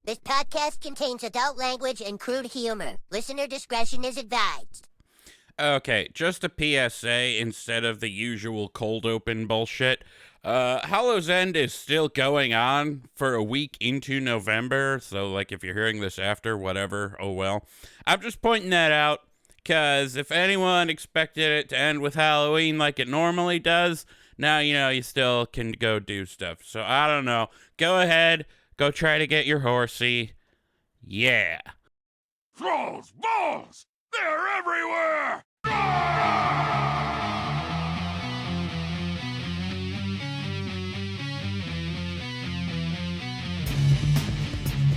This podcast contains adult language and crude humor. Listener discretion is advised. Okay, just a PSA instead of the usual cold open bullshit. Hallow's End is still going on for a week into November, so like if you're hearing this after, whatever, oh well. I'm just pointing that out, because if anyone expected it to end with Halloween like it normally does, now you know you still can go do stuff. So I don't know. Go ahead, go try to get your horsey. Yeah. Thrall's balls! They're everywhere!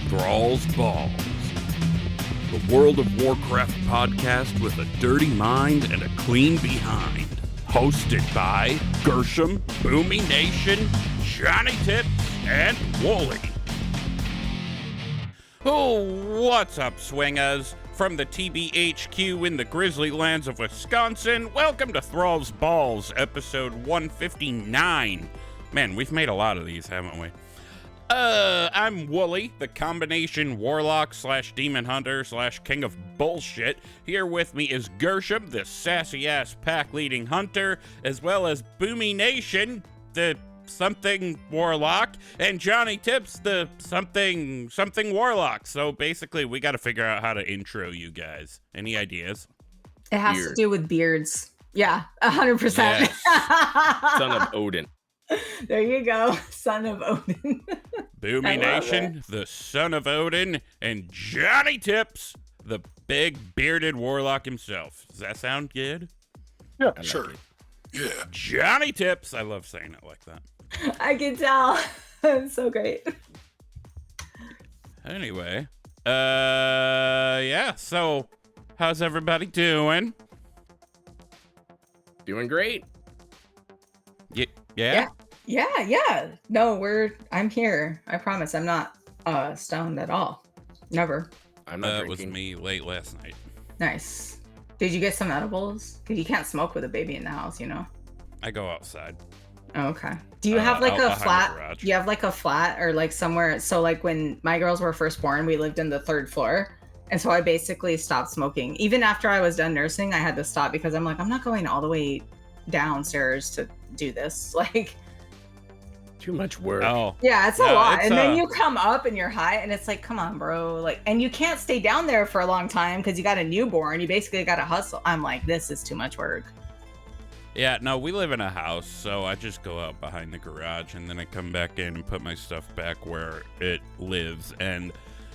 Thrall's Balls, the World of Warcraft podcast with a dirty mind and a clean behind. Hosted by Gershom, Boomy Nation, Johnny Tips, and Wooly. Oh, what's up, swingaz? From the TBHQ in the grizzly lands of Wisconsin, welcome to Thrall's Balls, episode 159. Man, we've made a lot of these, haven't we? I'm Wooly, the combination warlock / demon hunter / king of bullshit. Here with me is Gershom, the sassy-ass pack-leading hunter, as well as Boomy Nation, the something warlock, and Johnny Tips, the something warlock. So basically, we got to figure out how to intro you guys. Any ideas? It has to do with beards. Yeah, 100%. Yes. Son of Odin. There you go, son of Odin. Boomy Nation, the son of Odin, and Johnny Tips, the big bearded warlock himself. Does that sound good? Yeah, sure. Yeah. Johnny Tips. I love saying it like that. I can tell. It's so great. Anyway, yeah, so how's everybody doing? Doing great. Yeah? Yeah. No, I'm here. I promise I'm not stoned at all. Never. I'm not It was me late last night. Nice. Did you get some edibles? Because you can't smoke with a baby in the house, you know? I go outside. Oh, okay. Do you have like a flat? Do you have like a flat or like somewhere? So like when my girls were first born, we lived in the 3rd floor. And so I basically stopped smoking. Even after I was done nursing, I had to stop because I'm like, I'm not going all the way downstairs to do this. Like, too much work. Oh. Yeah, it's a lot. And then you come up and you're high and it's like, come on, bro. Like, and you can't stay down there for a long time because you got a newborn. You basically got to hustle. I'm like, this is too much work. Yeah, no, we live in a house, so I just go out behind the garage and then I come back in and put my stuff back where it lives. And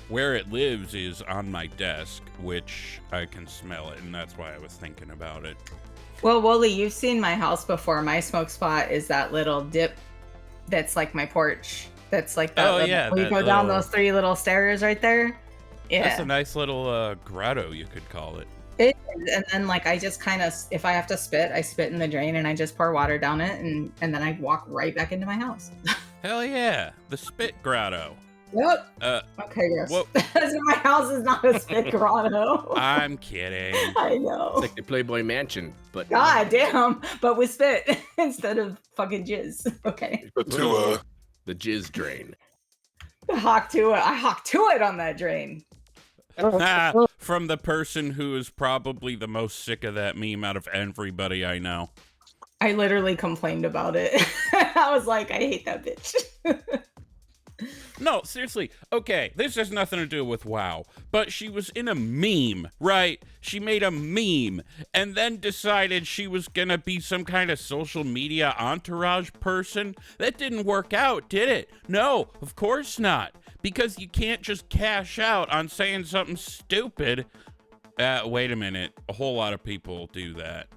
where it lives is on my desk, which I can smell it, and that's why I was thinking about it. Well, Wooly, you've seen my house before. My smoke spot is that little dip that's like my porch. That's like that. When you go down those 3 little stairs right there. Yeah. That's a nice little grotto, you could call it. It is. And then like I just kind of, if I have to spit, I spit in the drain and I just pour water down it and then I walk right back into my house. Hell yeah, the spit grotto. Yep. Okay, yes. My house is not a spit grotto. I'm kidding. I know. It's like the Playboy Mansion, but God damn, but with spit instead of fucking jizz. Okay. To the jizz drain. I hawk to it on that drain. From the person who is probably the most sick of that meme out of everybody I know. I literally complained about it. I was like, I hate that bitch. No, seriously. Okay, this has nothing to do with WoW, but she was in a meme, right? She made a meme and then decided she was gonna be some kind of social media entourage person. That didn't work out, did it? No, of course not. Because you can't just cash out on saying something stupid. Wait a minute. A whole lot of people do that.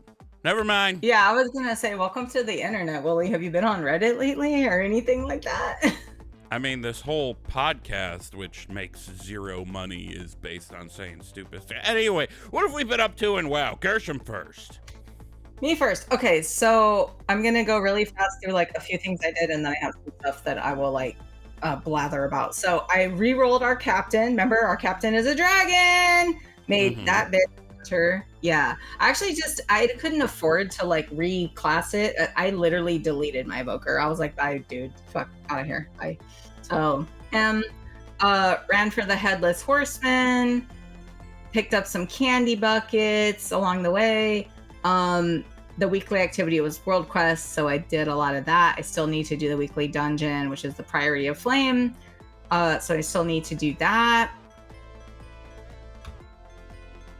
Never mind. Yeah, I was gonna say, welcome to the internet, Wooly. Have you been on Reddit lately or anything like that? I mean, this whole podcast, which makes 0 money, is based on saying stupid stuff. Anyway, what have we been up to in WoW? Gershom first. Me first. Okay, so I'm gonna go really fast through like a few things I did, and then I have some stuff that I will like blather about. So I re-rolled our captain. Remember, our captain is a dragon. Made that bit better. Yeah, I couldn't afford to like reclass it. I literally deleted my evoker. I was like, bye, dude, fuck out of here. Bye. So ran for the Headless Horseman, picked up some candy buckets along the way. The weekly activity was World Quest, so I did a lot of that. I still need to do the weekly dungeon, which is the Priory of Flame. So I still need to do that.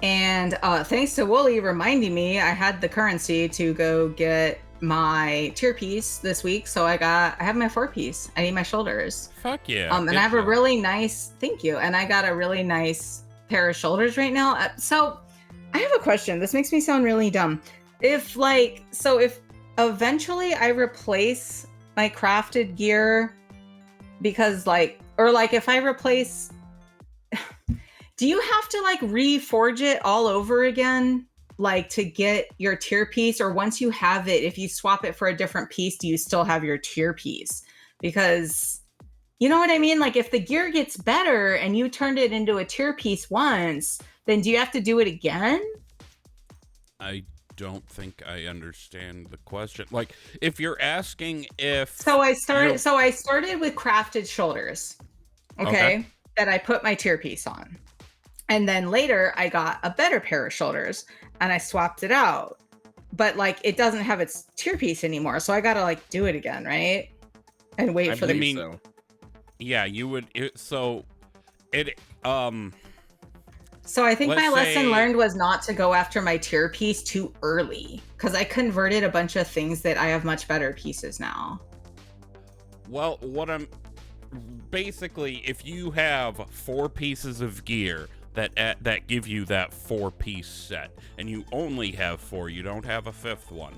And thanks to Wooly reminding me, I had the currency to go get my tier piece this week. So I have my 4-piece. I need my shoulders. Fuck yeah. And I have a really nice, thank you. And I got a really nice pair of shoulders right now. So I have a question. This makes me sound really dumb. If eventually I replace my crafted gear because if I replace, do you have to reforge it all over again? To get your tier piece, or once you have it, if you swap it for a different piece, do you still have your tier piece? Because you know what I mean? If the gear gets better and you turned it into a tier piece once, then do you have to do it again? I don't think I understand the question. If you're asking if... So I started with crafted shoulders, okay, that I put my tier piece on. And then later I got a better pair of shoulders and I swapped it out. But it doesn't have its tier piece anymore. So I got to do it again, right? And wait for the... So. Yeah, you would... So I think my lesson learned was not to go after my tier piece too early, because I converted a bunch of things that I have much better pieces now. Well, basically, if you have 4 pieces of gear that give you that 4-piece set, and you only have 4, you don't have a 5th one.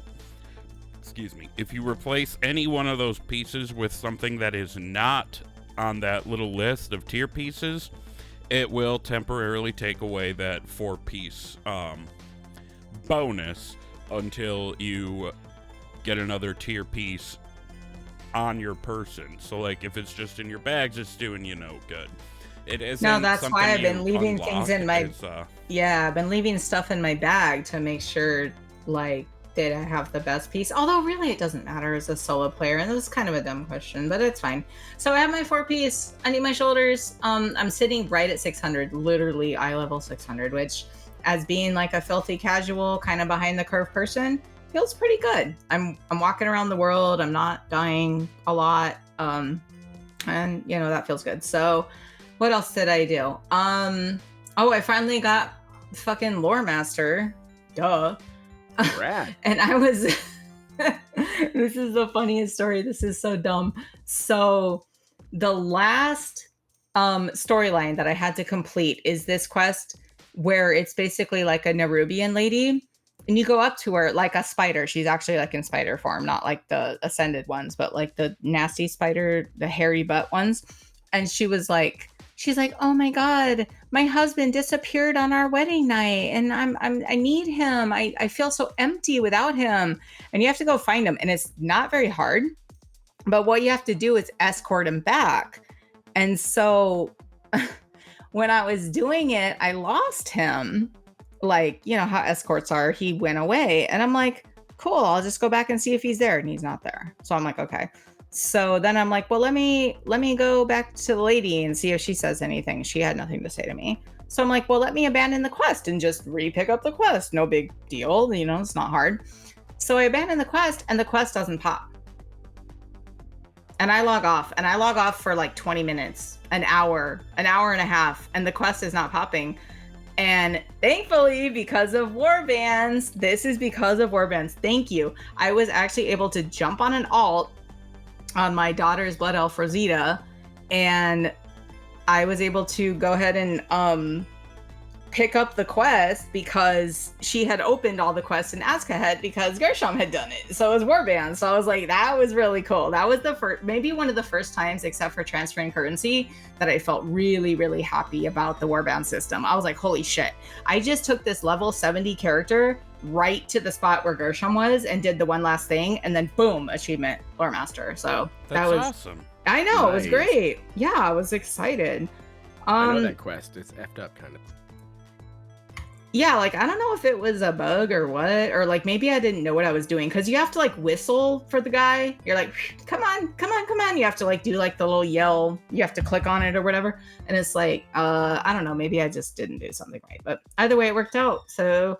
Excuse me. If you replace any one of those pieces with something that is not on that little list of tier pieces, it will temporarily take away that 4-piece bonus until you get another tier piece on your person. So if it's just in your bags, it's doing you no good. It isn't. No, that's why I've been leaving things in my I've been leaving stuff in my bag to make sure that I have the best piece. Although really it doesn't matter as a solo player, and this is kind of a dumb question, but it's fine. So I have my 4-piece. I need my shoulders. I'm sitting right at 600, literally eye level 600, which, as being a filthy casual kind of behind the curve person, feels pretty good. I'm walking around the world. I'm not dying a lot, and that feels good. So what else did I do? I finally got fucking Lore Master. Duh. Rad. And I was this is the funniest story. This is so dumb. So the last storyline that I had to complete is this quest where it's basically a Nerubian lady, and you go up to her like a spider. She's actually in spider form, not the ascended ones, but the nasty spider, the hairy butt ones. And she's like, oh my God, my husband disappeared on our wedding night, and I need him. I feel so empty without him. And you have to go find him. And it's not very hard, but what you have to do is escort him back. And so when I was doing it, I lost him. How escorts are. He went away. And I'm like, cool, I'll just go back and see if he's there. And he's not there. So I'm like, okay. So then I'm like, well, let me go back to the lady and see if she says anything. She had nothing to say to me. So I'm like, well, let me abandon the quest and just re-pick up the quest. No big deal. It's not hard. So I abandon the quest and the quest doesn't pop. And I log off for 20 minutes, an hour and a half, and the quest is not popping. And thankfully, because of warbands, this is because of warbands. Thank you. I was actually able to jump on an alt on my daughter's Blood Elf Rosita, and I was able to go ahead and pick up the quest because she had opened all the quests in Azkahet because Gershom had done it. So it was Warband. So I was like, that was really cool. That was maybe one of the first times, except for transferring currency, that I felt really, really happy about the Warband system. I was like, holy shit. I just took this level 70 character right to the spot where Gershom was and did the one last thing, and then boom, achievement, Lore Master. So that was awesome. I know, It was great. Yeah, I was excited. I know that quest. It's effed up kind of. yeah, like I don't know if it was a bug or what, or like maybe I didn't know what I was doing, because you have to like whistle for the guy. You're like, come on, come on, come on. You have to like do like the little yell. You have to click on it or whatever. And it's like, I don't know, maybe I just didn't do something right. But either way, it worked out. So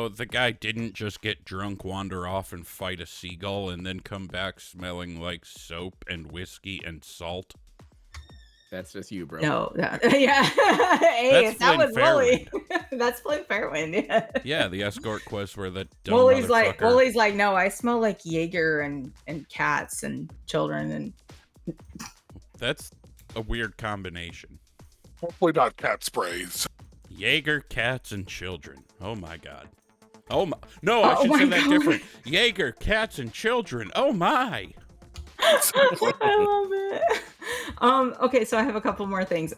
the guy didn't just get drunk, wander off, and fight a seagull, and then come back smelling like soap and whiskey and salt? That's just you, bro. No, yeah. Hey, That's that Flynn was Wooly. That's Flynn Fairwind. Yeah. Yeah, the escort quest where that dumb Wooly's motherfucker... like, no, I smell like Jaeger and cats and children and. That's a weird combination. Hopefully not cat sprays. Jaeger, cats, and children. Oh my god. Oh my... No, I Oh should my say that God. different. Jaeger, cats, and children. Oh my. I love it. Okay, so I have a couple more things.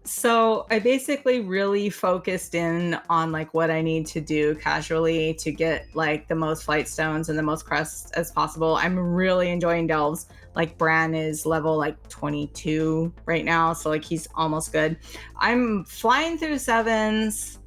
So I basically really focused in on like what I need to do casually to get like the most flight stones and the most crests as possible. I'm really enjoying delves. Like Bran is level like 22 right now, so like he's almost good. I'm flying through 7s,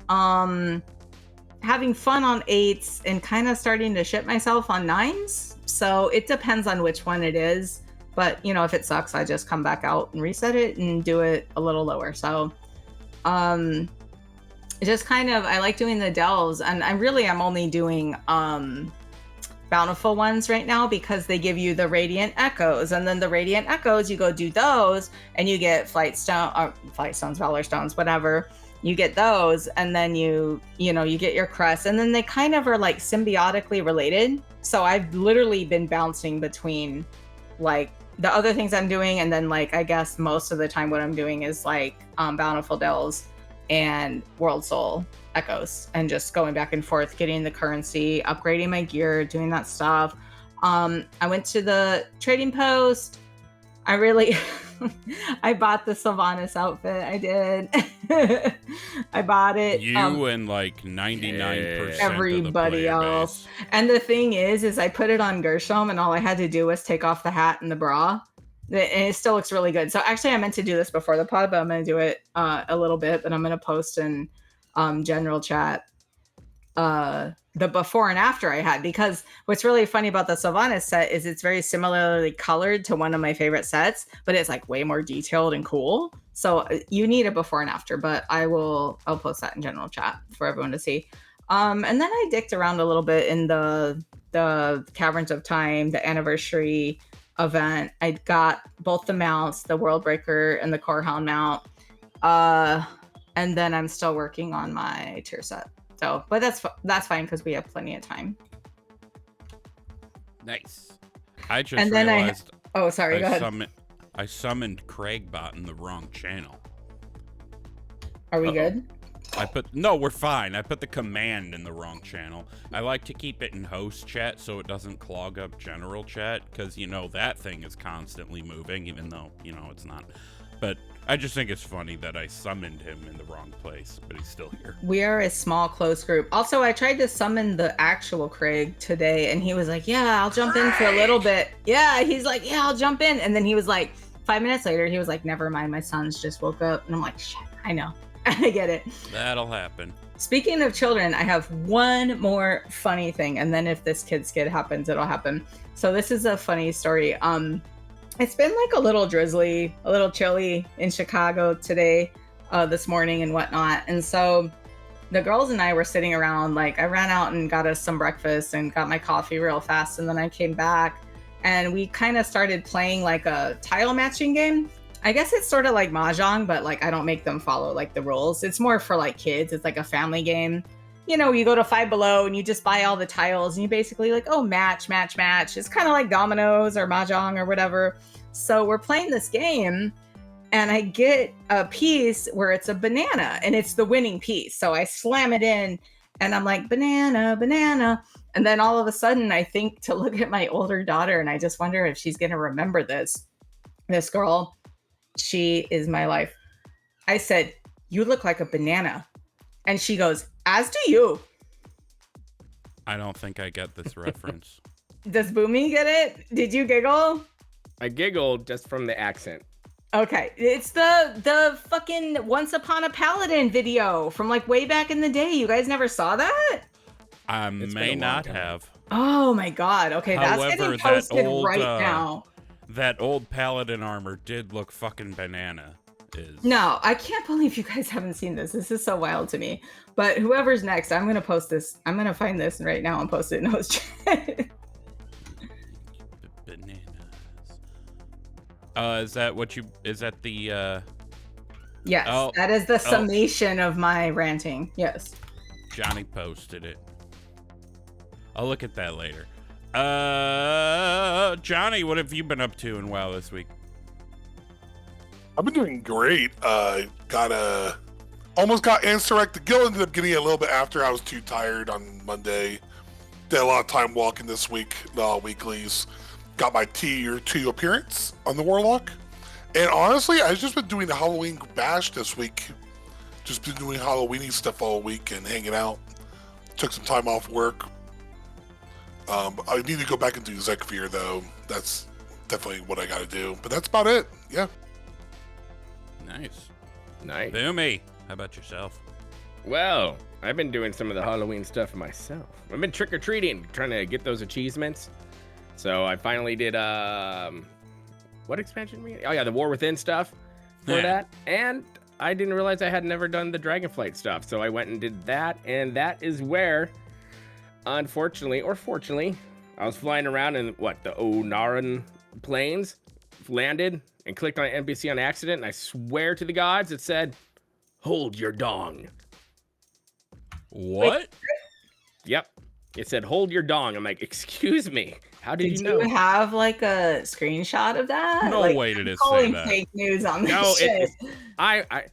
having fun on 8s, and kind of starting to shit myself on 9s. So it depends on which one it is. But, you know, if it sucks, I just come back out and reset it and do it a little lower. So, just kind of, I like doing the delves, and I'm only doing bountiful ones right now because they give you the radiant echoes, and then the radiant echoes, you go do those and you get flight stones, valor stones, whatever. You get those, and then you get your crest, and then they kind of are like symbiotically related. So I've literally been bouncing between like the other things I'm doing, and then like I guess most of the time what I'm doing is like bountiful delves and world soul echoes, and just going back and forth, getting the currency, upgrading my gear, doing that stuff. I went to the trading post. I really I bought the Sylvanas outfit. I did. I bought it. You and like 99% everybody of the player else. base. And the thing is I put it on Gershom, and all I had to do was take off the hat and the bra. And it still looks really good. So actually I meant to do this before the pod, but I'm going to do it a little bit, but I'm going to post in general chat the before and after I had, because what's really funny about the Sylvanas set is it's very similarly colored to one of my favorite sets, but it's like way more detailed and cool. So you need a before and after, but I'll post that in general chat for everyone to see. And then I dicked around a little bit in the Caverns of Time, the anniversary event. I got both the mounts, the World Breaker and the Corehound mount. And then I'm still working on my tier set. So, but that's fine because we have plenty of time. Nice. I just And then realized go ahead. I summoned Craigbot in the wrong channel. Are we good? No, we're fine. I put the command in the wrong channel. I like to keep it in host chat so it doesn't clog up general chat, because, you know, that thing is constantly moving, even though, you know, it's not. But I just think it's funny that I summoned him in the wrong place, but he's still here. We are a small, close group. Also, I tried to summon the actual Craig today, and he was like, yeah, I'll jump in for a little bit. Yeah, he's like, yeah, I'll jump in. And then he was like, 5 minutes later, he was like, never mind, my sons just woke up. And I'm like, shit, I know. I get it. That'll happen. Speaking of children, I have one more funny thing, and then if this kid skid happens, it'll happen. So this is a funny story. It's been like a little drizzly, a little chilly in Chicago today, this morning and whatnot. And so the girls and I were sitting around, like I ran out and got us some breakfast and got my coffee real fast. And then I came back and we kind of started playing like a tile matching game. I guess it's sort of like Mahjong, but like I don't make them follow like the rules. It's more for like kids. It's like a family game. You know, you go to Five Below and you just buy all the tiles and you basically like, oh, match. It's kind of like dominoes or Mahjong or whatever. So we're playing this game and I get a piece where it's a banana and it's the winning piece. So I slam it in and I'm like, banana. And then all of a sudden I think to look at my older daughter and I just wonder if she's going to remember this. This girl, she is my life. I said, you look like a banana. And she goes, as do you. I don't think I get this reference. Does Boomy get it? Did you giggle? I giggled just from the accent. Okay, it's the fucking Once Upon a Paladin video from like way back in the day. You guys never saw that? I may not have. Oh my god. Okay, that's However, getting posted that old, right now. That old paladin armor did look fucking banana. No, I can't believe you guys haven't seen this. This is so wild to me. But whoever's next, I'm gonna post this. I'm gonna find this right now and post it in host chat. Bananas. Is that what you? Is that the? Yes, that is the summation of my ranting. Yes. Johnny posted it. I'll look at that later. Johnny, what have you been up to in WoW this week? I've been doing great. Almost got Ansurrect. The guild ended up getting it a little bit after. I was too tired on Monday. Did a lot of time walking this week, weeklies. Got my tier 2 appearance on the Warlock. And honestly, I've just been doing the Halloween bash this week. Just been doing Halloweeny stuff all week and hanging out. Took some time off work. I need to go back and do Zekfear though. That's definitely what I gotta do. But that's about it. Yeah. Nice. Nice. Boomy, how about yourself? Well, I've been doing some of the Halloween stuff myself. I've been trick-or-treating, trying to get those achievements. So I finally did, what expansion? Oh yeah, the War Within stuff for that. And I didn't realize I had never done the Dragonflight stuff. So I went and did that. And that is where, unfortunately, or fortunately, I was flying around in, the Onaran plains, landed, and clicked on an NPC on accident, and I swear to the gods, it said, "Hold your dong." What? Wait. Yep. It said, "Hold your dong." I'm like, excuse me. How did you know? Did you have like a screenshot of that? No way did it say that. Fake news on this shit. I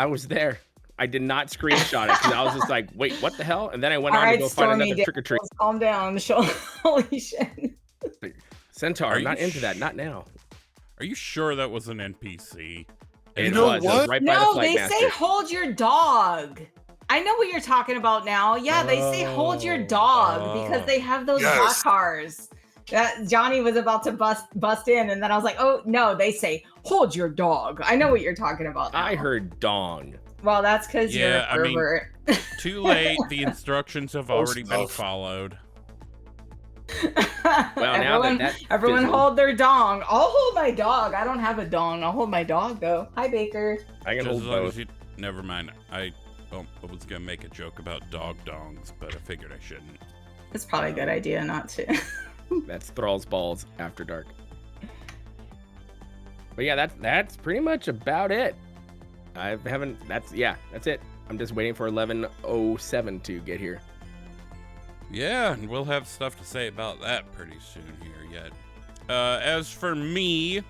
was there. I did not screenshot it because I was just like, wait, what the hell? And then I went on to go find another trick-or-treat. Calm down. Holy shit. Centaur, I'm not into that. Not now. Are you sure that was an NPC? It was right by the flight master. They say hold your dog. I know what you're talking about now. Yeah, they say hold your dog because they have those black cars. That Johnny was about to bust in, and then I was like, oh no, they say hold your dog. I know what you're talking about now. I heard dong. Well, that's because you're a pervert. Too late. The instructions have already been followed. Well, everyone hold their dong. I'll hold my dog. I don't have a dong. I'll hold my dog though. Hi, Baker. I can hold both. Never mind. I was gonna make a joke about dog dongs, but I figured I shouldn't. It's probably a good idea not to. That's Thrall's balls after dark. But yeah, that's pretty much about it. That's it. I'm just waiting for 11:07 to get here. Yeah, and we'll have stuff to say about that pretty soon here yet. As for me,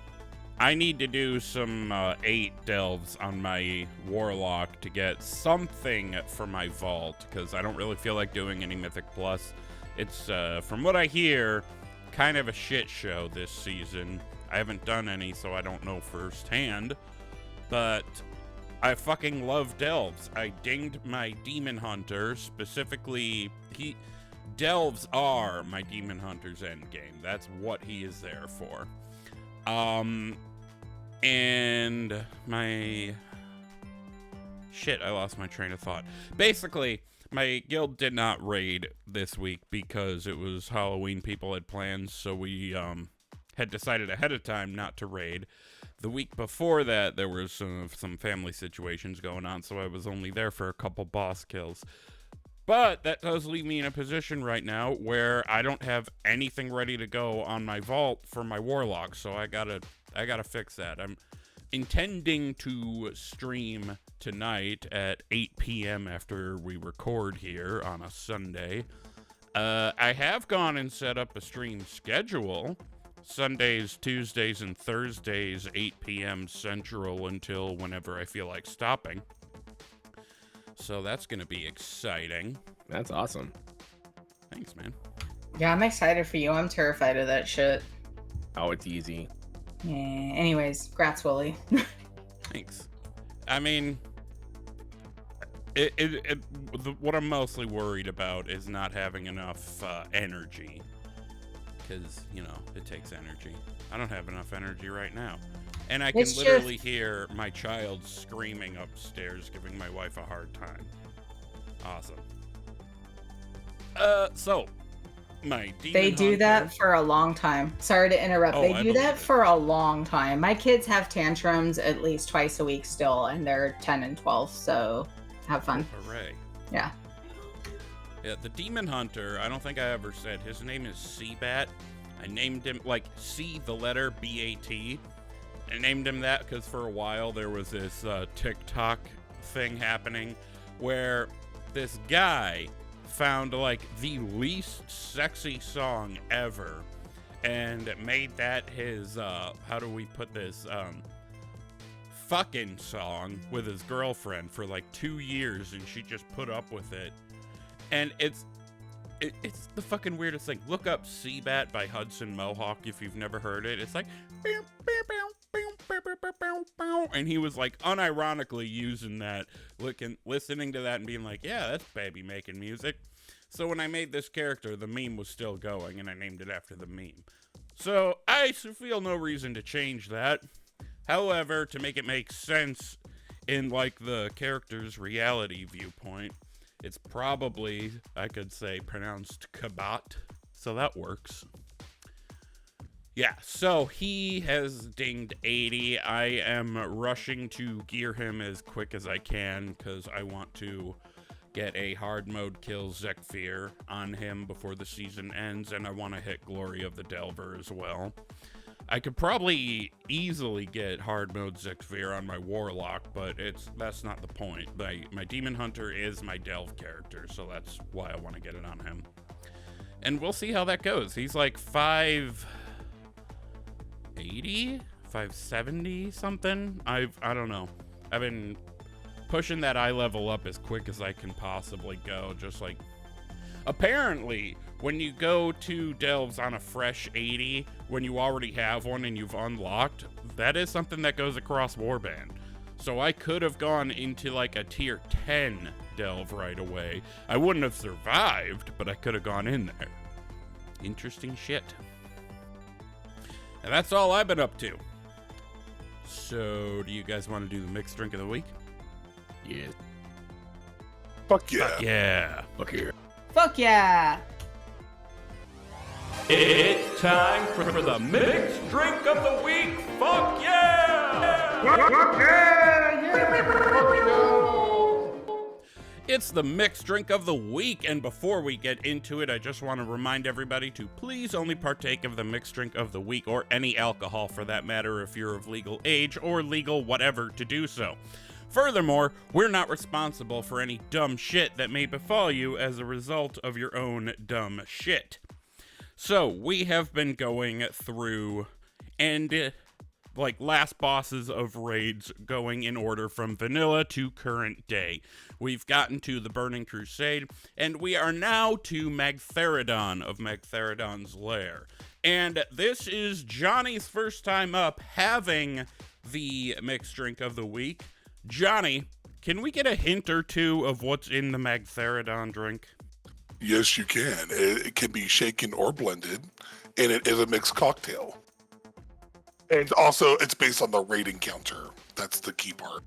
I need to do some 8 delves on my Warlock to get something for my vault, because I don't really feel like doing any Mythic Plus. It's, from what I hear, kind of a shit show this season. I haven't done any, so I don't know firsthand, but I fucking love delves. I dinged my Demon Hunter, specifically, delves are my Demon Hunter's endgame. That's what he is there for. And my... Shit, I lost my train of thought. Basically, my guild did not raid this week because it was Halloween. People had plans, so we had decided ahead of time not to raid. The week before that, there was some family situations going on, so I was only there for a couple boss kills. But that does leave me in a position right now where I don't have anything ready to go on my vault for my Warlock, so I gotta fix that. I'm intending to stream tonight at 8 p.m. after we record here on a Sunday. I have gone and set up a stream schedule. Sundays, Tuesdays, and Thursdays, 8 p.m. Central until whenever I feel like stopping. So that's going to be exciting. That's awesome. Thanks, man. Yeah, I'm excited for you. I'm terrified of that shit. Oh, it's easy. Yeah, anyways, grats, Willie. Thanks. I mean, what I'm mostly worried about is not having enough energy. Because, you know, it takes energy. I don't have enough energy right now. And I can literally hear my child screaming upstairs, giving my wife a hard time. Awesome. So, my demon They do hunter, that for a long time. Sorry to interrupt. Oh, They I do that believe it. for a long time. My kids have tantrums at least twice a week still, and they're 10 and 12, so have fun. Hooray. Yeah. Yeah, the demon hunter, I don't think I ever said, his name is Seabat. I named him, like, C, the letter, B-A-T. I named him that because for a while there was this TikTok thing happening where this guy found, like, the least sexy song ever and made that his, how do we put this, fucking song with his girlfriend for, like, 2 years, and she just put up with it. And it's the fucking weirdest thing. Look up Seabat by Hudson Mohawk if you've never heard it. It's like, and he was like unironically using that, listening to that and being like, yeah, that's baby making music. So when I made this character, the meme was still going, and I named it after the meme. So I feel no reason to change that. However, to make it make sense in like the character's reality viewpoint, it's probably, I could say, pronounced Kabat, so that works. Yeah, so he has dinged 80. I am rushing to gear him as quick as I can, because I want to get a hard mode kill Zekfir on him before the season ends, and I want to hit Glory of the Delver as well. I could probably easily get hard mode Zekfir on my Warlock, but that's not the point. My Demon Hunter is my Delve character, so that's why I want to get it on him. And we'll see how that goes. He's like 580, 570 something. I don't know. I've been pushing that eye level up as quick as I can possibly go, just like apparently when you go to delves on a fresh 80, when you already have one and you've unlocked, that is something that goes across Warband. So I could have gone into like a tier 10 delve right away. I wouldn't have survived, but I could have gone in there. Interesting shit. And that's all I've been up to. So do you guys want to do the mixed drink of the week? Yeah. Fuck yeah. Yeah. Look here. Fuck yeah! It's time for the mixed drink of the week. Fuck yeah! It's the mixed drink of the week, and before we get into it, I just want to remind everybody to please only partake of the mixed drink of the week, or any alcohol for that matter if you're of legal age or legal whatever to do so. Furthermore, we're not responsible for any dumb shit that may befall you as a result of your own dumb shit. So, we have been going through, and like last bosses of raids going in order from vanilla to current day. We've gotten to the Burning Crusade, and we are now to Magtheridon of Magtheridon's Lair. And this is Johnny's first time up having the mixed drink of the week. Johnny, can we get a hint or two of what's in the Magtheridon drink? Yes, you can. It can be shaken or blended, and it is a mixed cocktail. And also, it's based on the rating counter. That's the key part.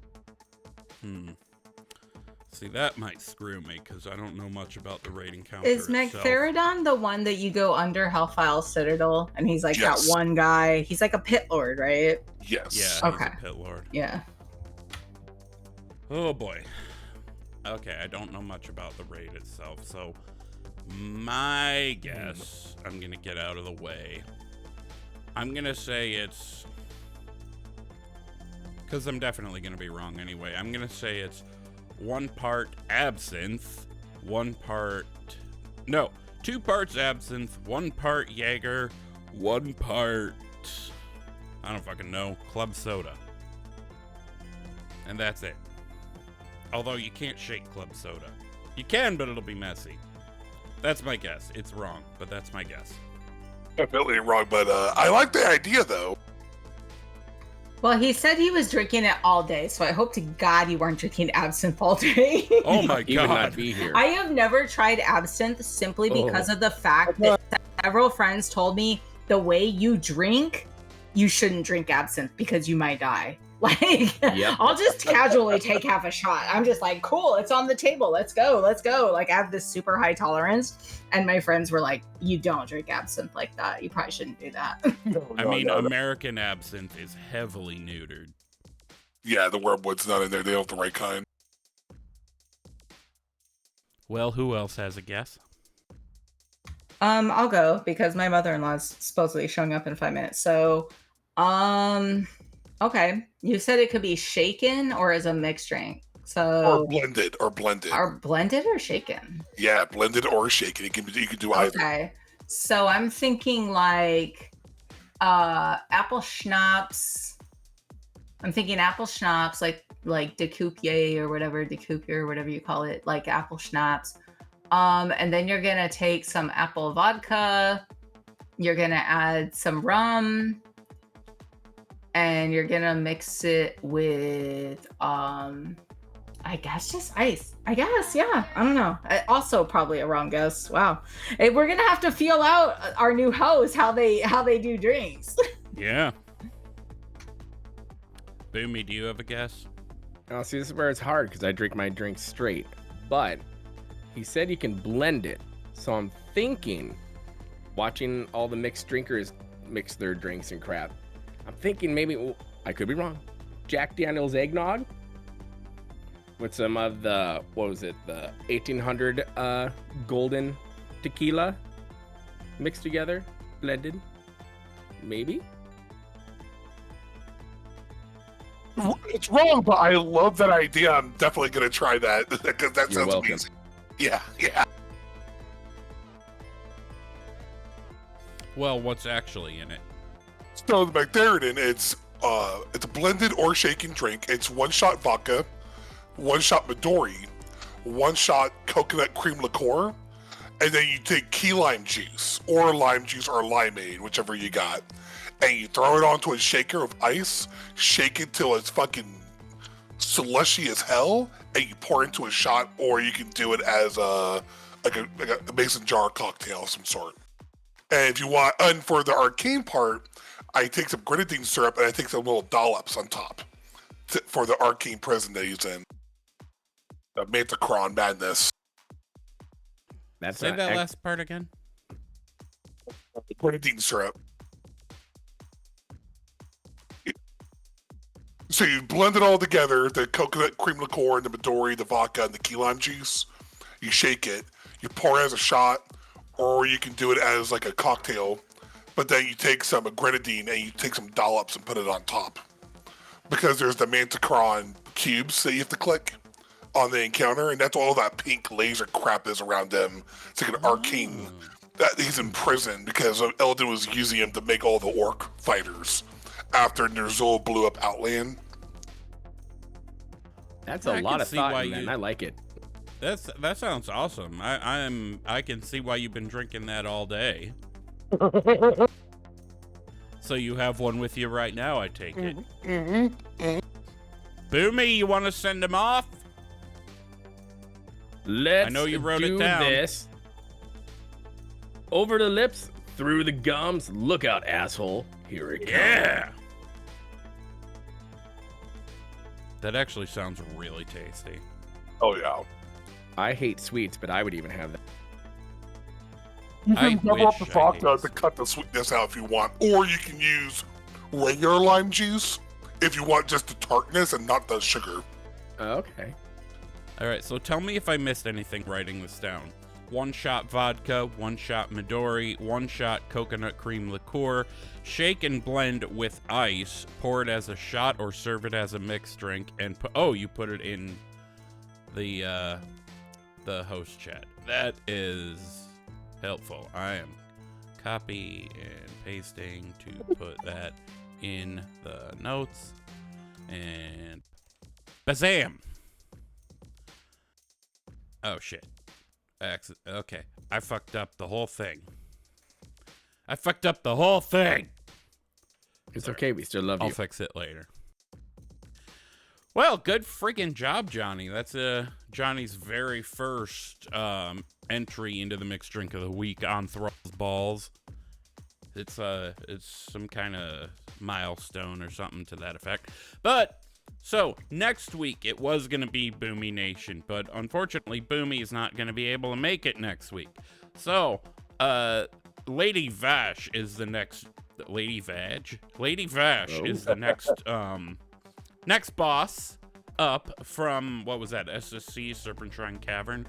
See, that might screw me, because I don't know much about the rating counter Is Magtheridon the one that you go under Hellfire Citadel, and he's like Yes. that one guy? He's like a pit lord, right? Yes. Yeah, Okay. he's a pit lord. Yeah. Oh boy. Okay, I don't know much about the raid itself, so my guess, I'm gonna get out of the way. I'm gonna say it's, because I'm definitely gonna be wrong anyway. I'm gonna say it's 1 part absinthe, 2 parts absinthe, 1 part Jaeger, 1 part, I don't fucking know, club soda. And that's it. Although you can't shake club soda. You can, but it'll be messy. That's my guess. It's wrong, but that's my guess. Definitely wrong, but I like the idea, though. Well, he said he was drinking it all day, so I hope to God you weren't drinking absinthe all day. Oh my He would not god. be here. I have never tried absinthe simply because of the fact that several friends told me the way you drink you shouldn't drink absinthe because you might die. Like, Yep. I'll just casually take half a shot. I'm just like, cool, it's on the table. Let's go. Like, I have this super high tolerance. And my friends were like, you don't drink absinthe like that. You probably shouldn't do that. I mean, American absinthe is heavily neutered. Yeah, the wormwood's not in there. They don't have the right kind. Well, who else has a guess? I'll go because my mother-in-law's supposedly showing up in 5 minutes. So, okay. You said it could be shaken or as a mixed drink. So Or blended. Are blended or shaken? Yeah, blended or shaken. You can do either. Okay. So I'm thinking like apple schnapps. I'm thinking apple schnapps, like decoupier or whatever you call it, like apple schnapps. And then you're gonna take some apple vodka. You're gonna add some rum, and you're gonna mix it with I guess just ice. I guess, yeah. I don't know. Also, probably a wrong guess. Wow. Hey, we're gonna have to feel out our new host how they do drinks. Yeah. Boomy, do you have a guess? Oh, see, this is where it's hard because I drink my drink straight. But he said you can blend it. So I'm thinking, watching all the mixed drinkers mix their drinks and crap, I'm thinking maybe, well, I could be wrong, Jack Daniel's eggnog with some of the, what was it, the 1800 golden tequila mixed together, blended, maybe? It's wrong, but I love that idea. I'm definitely going to try that because that You're sounds welcome. amazing. Yeah. Well, what's actually in it? So the Magtheridon, it's a blended or shaken drink. It's 1 shot vodka, 1 shot Midori, 1 shot coconut cream liqueur, and then you take key lime juice or lime juice or limeade, whichever you got, and you throw it onto a shaker of ice, shake it till it's fucking slushy as hell, and you pour into a shot, or you can do it as a mason jar cocktail of some sort. And if you want, and for the arcane part, I take some grenadine syrup and I take some little dollops on top for the arcane prison that he's in. The Manticron Madness. That's Say that last part again. Grenadine syrup. So you blend it all together, the coconut cream liqueur and the Midori, the vodka, and the key lime juice. You shake it. You pour it as a shot, or you can do it as like a cocktail. But then you take some grenadine and you take some dollops and put it on top. Because there's the Manticron cubes that you have to click on the encounter, and that's all that pink laser crap is around him. It's like an arcane that he's in prison because Eldon was using him to make all the orc fighters after Ner'zhul blew up Outland. That's I a lot can of see thought, why man. you- I like it. That sounds awesome. I can see why you've been drinking that all day. So you have one with you right now, I take it. Boomy, you want to send him off? Let's know you wrote it do down. this. Over the lips, through the gums. Look out, asshole. Here it comes. Yeah. That actually sounds really tasty. Oh yeah. I hate sweets, but I would even have that. You I can double up wish the I vodka hated to cut the sweetness out if you want, or you can use regular lime juice if you want just the tartness and not the sugar. Okay. All right, so tell me if I missed anything writing this down. 1 shot vodka, 1 shot Midori, 1 shot coconut cream liqueur, shake and blend with ice, pour it as a shot or serve it as a mixed drink, and you put it in the host chat. That is helpful. I am copy and pasting to put that in the notes, and bazam! Oh shit. Okay, I fucked up the whole thing. It's okay. We still love I'll you. fix it later. Well, good freaking job, Johnny. That's Johnny's very first entry into the mixed drink of the week on Thrall's Balls. It's some kind of milestone or something to that effect. But so next week it was going to be Boomy Nation, but unfortunately Boomy is not going to be able to make it next week. So Lady Vashj is the next Lady Vashj is the next boss up from, what was that, SSC, Serpent Shrine Cavern.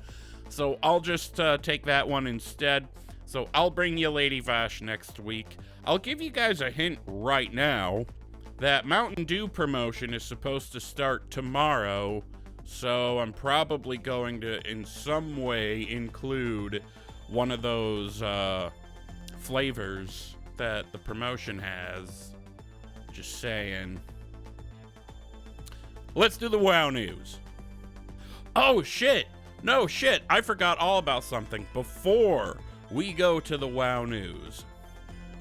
So I'll just take that one instead. So I'll bring you Lady Vashj next week. I'll give you guys a hint right now that Mountain Dew promotion is supposed to start tomorrow. So I'm probably going to, in some way, include one of those flavors that the promotion has. Just saying. Let's do the WoW news. Oh shit! No shit, I forgot all about something. Before we go to the WoW news,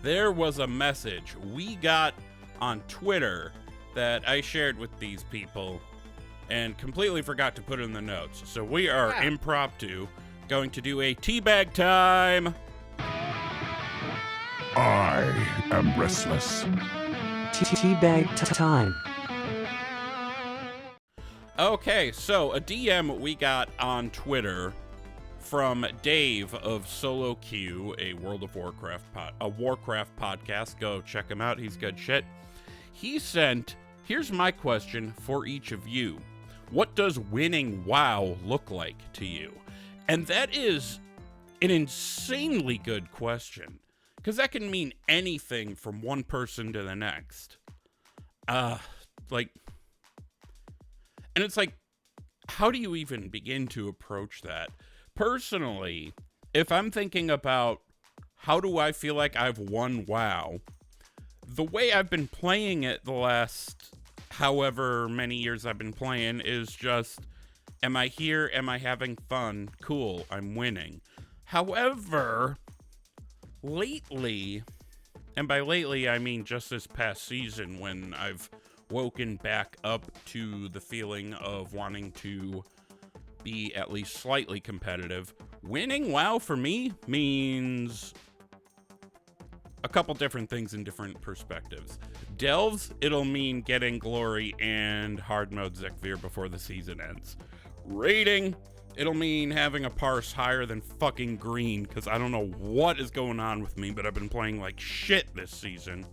there was a message we got on Twitter that I shared with these people and completely forgot to put in the notes. So we are impromptu going to do a teabag time. I am restless. Teabag time. Okay, so a DM we got on Twitter from Dave of Solo Q, a World of Warcraft Warcraft podcast. Go check him out. He's good shit. He sent, here's my question for each of you. What does winning WoW look like to you? And that is an insanely good question, because that can mean anything from one person to the next. And it's like, how do you even begin to approach that? Personally, if I'm thinking about how do I feel like I've won WoW, the way I've been playing it the last however many years I've been playing is just, am I here? Am I having fun? Cool, I'm winning. However, lately, and by lately I mean just this past season when I've woken back up to the feeling of wanting to be at least slightly competitive, winning WoW for me means a couple different things in different perspectives. Delves, it'll mean getting glory and hard mode Zekvir before the season ends. Raiding, it'll mean having a parse higher than fucking green, because I don't know what is going on with me, but I've been playing like shit this season.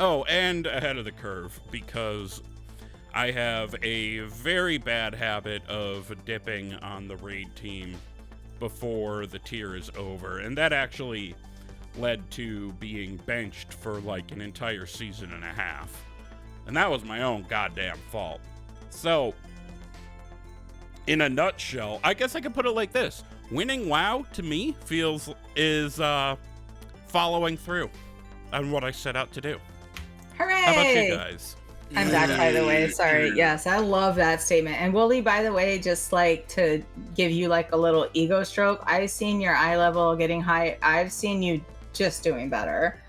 Oh, and ahead of the curve, because I have a very bad habit of dipping on the raid team before the tier is over, and that actually led to being benched for like an entire season and a half. And that was my own goddamn fault. So, in a nutshell, I guess I could put it like this. Winning WoW, to me, is following through on what I set out to do. Hooray! How about you guys? I'm back, by the way. Sorry. Yes, I love that statement. And Wooly, by the way, just like to give you like a little ego stroke, I've seen your eye level getting high. I've seen you just doing better.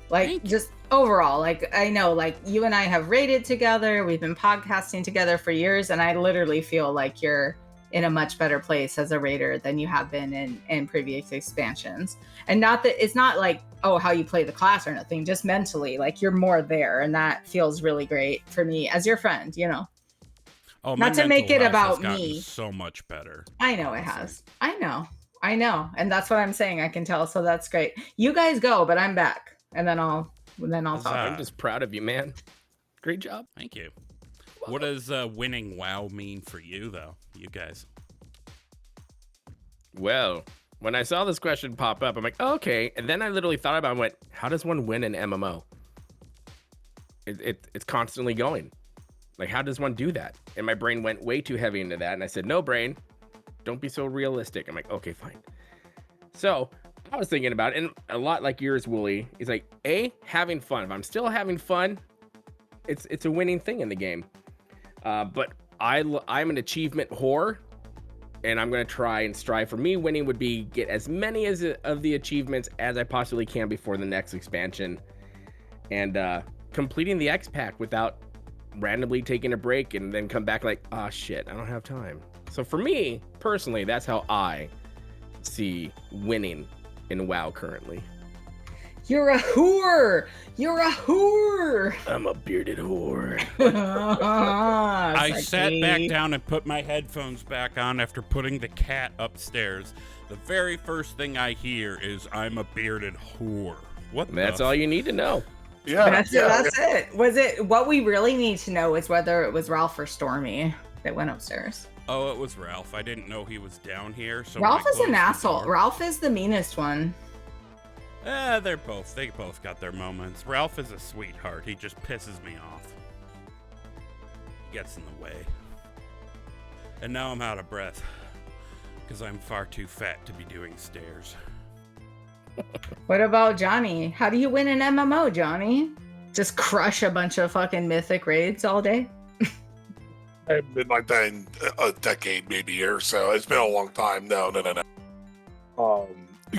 Like, just overall, like, I know, like, you and I have raided together. We've been podcasting together for years. And I literally feel like you're in a much better place as a raider than you have been in previous expansions. And not that it's not like, oh, how you play the class or nothing, just mentally, like you're more there. And that feels really great for me as your friend, you know. Oh, not to make it about me. So much better. I know it has. I know. And that's what I'm saying. I can tell. So that's great. You guys go, but I'm back. And then I'll talk. I'm just proud of you, man. Great job. Thank you. What does winning WoW mean for you, though, you guys? Well, when I saw this question pop up, I'm like, oh, okay. And then I literally thought about it and went, how does one win an MMO? It's constantly going. Like, how does one do that? And my brain went way too heavy into that. And I said, no, brain, don't be so realistic. I'm like, okay, fine. So I was thinking about it, and a lot like yours, Wooly, is like, having fun. If I'm still having fun, it's a winning thing in the game. But I'm an achievement whore, and I'm going to try and strive. For me, winning would be get as many of the achievements as I possibly can before the next expansion, and completing the X pack without randomly taking a break and then come back like, ah, shit, I don't have time. So for me, personally, that's how I see winning in WoW currently. You're a whore. You're a whore. I'm a bearded whore. I sat back Sexy. down and put my headphones back on after putting the cat upstairs. The very first thing I hear is, I'm a bearded whore. What That's the all you need to know. Yeah, That's it. Was it what we really need to know is whether it was Ralph or Stormy that went upstairs. Oh, it was Ralph. I didn't know he was down here. So Ralph when I is an closed the asshole. door- Ralph is the meanest one. They both got their moments. Ralph is a sweetheart. He just pisses me off. He gets in the way. And now I'm out of breath. Because I'm far too fat to be doing stairs. What about Johnny? How do you win an MMO, Johnny? Just crush a bunch of fucking mythic raids all day? I haven't been like that in a decade, maybe, or so. It's been a long time. No.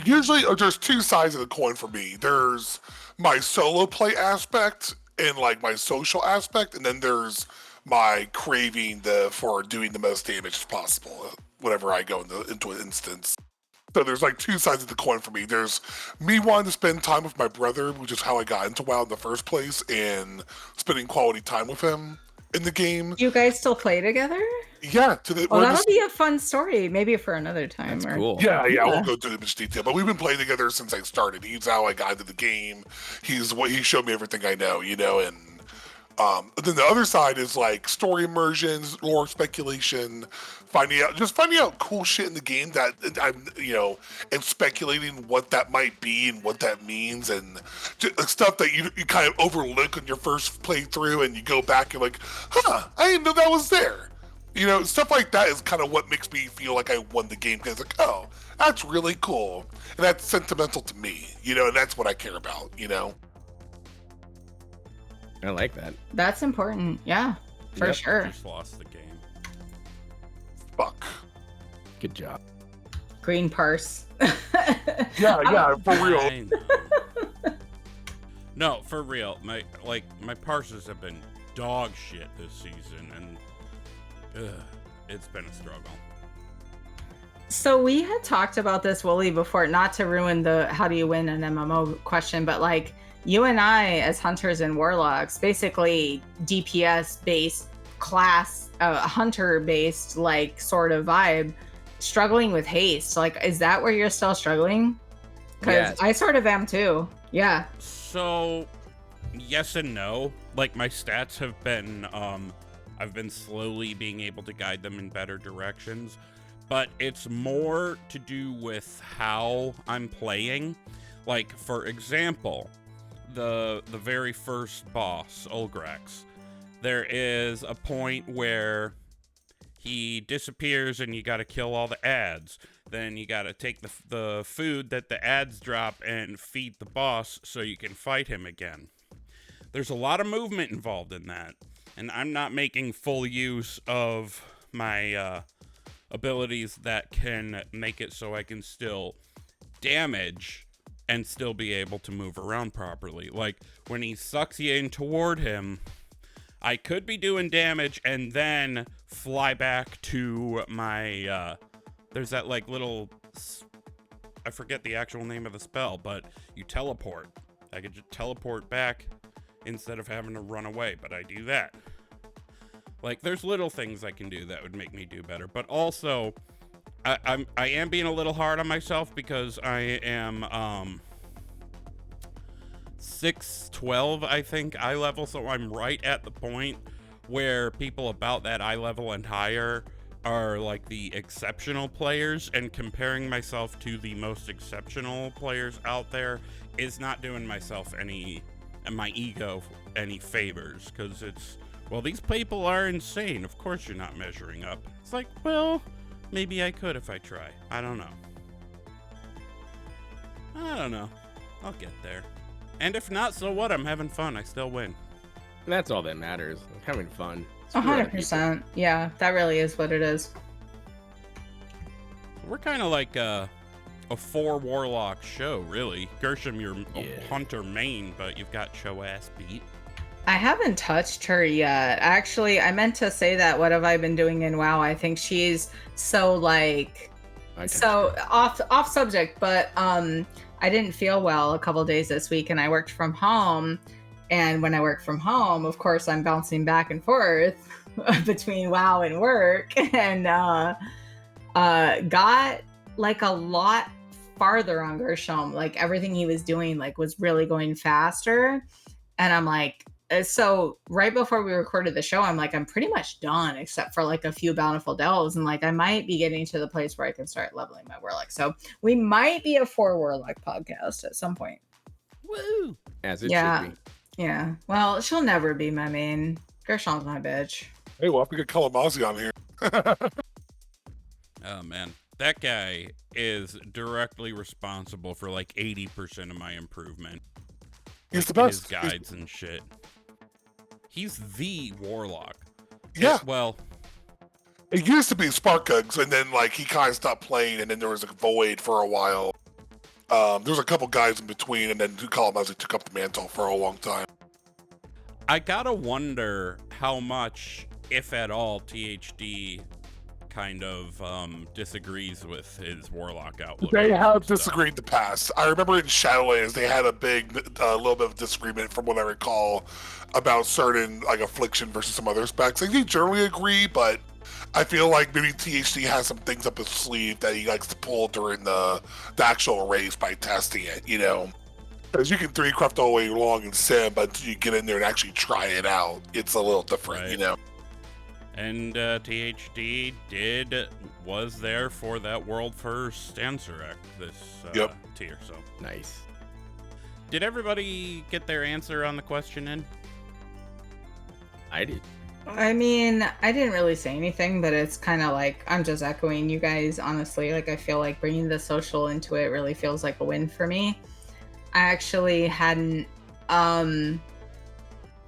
Usually, there's two sides of the coin for me. There's my solo play aspect and like my social aspect, and then there's my craving for doing the most damage as possible whenever I go into an instance. So there's like two sides of the coin for me. There's me wanting to spend time with my brother, which is how I got into WoW in the first place, and spending quality time with him in the game. Do you guys still play together? Yeah, Well, that'll be a fun story, maybe for another time. That's or... cool. Yeah, I won't go into much detail, but we've been playing together since I started. He's how I got into the game. He showed me everything I know, and then the other side is like story immersions, lore speculation, finding out cool shit in the game that I'm, and speculating what that might be and what that means, and just stuff that you kind of overlook on your first playthrough, and you go back and like, I didn't know that was there. Stuff like that is kind of what makes me feel like I won the game, because like, oh, that's really cool, and that's sentimental to me, and that's what I care about, I like that. That's important. Yeah, for Yep. sure. Just lost the game. Fuck. Good job. Green parse. Yeah, for real. I know. No, for real. My parses have been dog shit this season, and it's been a struggle. So we had talked about this, Wooly, before, not to ruin the how do you win an MMO question, but like you and I as hunters and warlocks, basically DPS based class, hunter based like sort of vibe, struggling with haste. Like, is that where you're still struggling? Because Yes. I sort of am too. Yeah. So, yes and no. Like, my stats have been, I've been slowly being able to guide them in better directions, but it's more to do with how I'm playing. Like, for example, the very first boss, Ulgrax, there is a point where he disappears and you gotta kill all the ads. Then you gotta take the food that the ads drop and feed the boss so you can fight him again. There's a lot of movement involved in that, and I'm not making full use of my abilities that can make it so I can still damage and still be able to move around properly. Like, when he sucks you in toward him, I could be doing damage and then fly back to my, there's that like little, I forget the actual name of the spell, but you teleport. I could just teleport back instead of having to run away, but I do that. Like, there's little things I can do that would make me do better, but also I am being a little hard on myself because I am 612, I think, eye level, so I'm right at the point where people about that eye level and higher are like the exceptional players, and comparing myself to the most exceptional players out there is not doing myself and my ego any favors, because it's, well, these people are insane. Of course you're not measuring up. It's like, well, maybe I could if I try. I don't know. I'll get there. And if not, so what? I'm having fun. I still win. And that's all that matters. Like, having fun. Screw other people. 100%. Yeah, that really is what it is. We're kind of like a 4 warlock show, really. Gershom, you're a hunter main, but you've got Cho'ass beat. I haven't touched her yet. Actually, I meant to say that. What have I been doing in WoW? I think she's so like, so off subject, but I I didn't feel well a couple days this week, and I worked from home. And when I work from home, of course, I'm bouncing back and forth between WoW and work, and got like a lot farther on Gershom. Like everything he was doing like was really going faster. And I'm like, so right before we recorded the show, I'm like, I'm pretty much done except for like a few bountiful delves. And like, I might be getting to the place where I can start leveling my warlock. So we might be a 4 warlock podcast at some point. Woo! As it should be. Yeah. Well, she'll never be my main. Gershom's my bitch. Hey, well, we could call Amazi on here. Oh, man. That guy is directly responsible for like 80% of my improvement. He's the best. His guides and shit. He's the warlock. Yeah. Well, it used to be Sparkugs, and then like he kind of stopped playing, and then there was a void for a while. There was a couple guys in between, and then Kalamazi took up the mantle for a long time. I gotta wonder how much, if at all, THD kind of disagrees with his warlock outlook. They have disagreed in the past. I remember in Shadowlands they had a little bit of disagreement, from what I recall, about certain like affliction versus some other specs. Like, they generally agree, but I feel like maybe THD has some things up his sleeve that he likes to pull during the actual race by testing it, you know? Because you can 3-craft all the way long in Sim, but until you get in there and actually try it out, it's a little different, you know? And THD was there for that world first answer this tier, so. Nice. Did everybody get their answer on the question in? I did. I mean, I didn't really say anything, but it's kind of like, I'm just echoing you guys, honestly. Like, I feel like bringing the social into it really feels like a win for me. I actually hadn't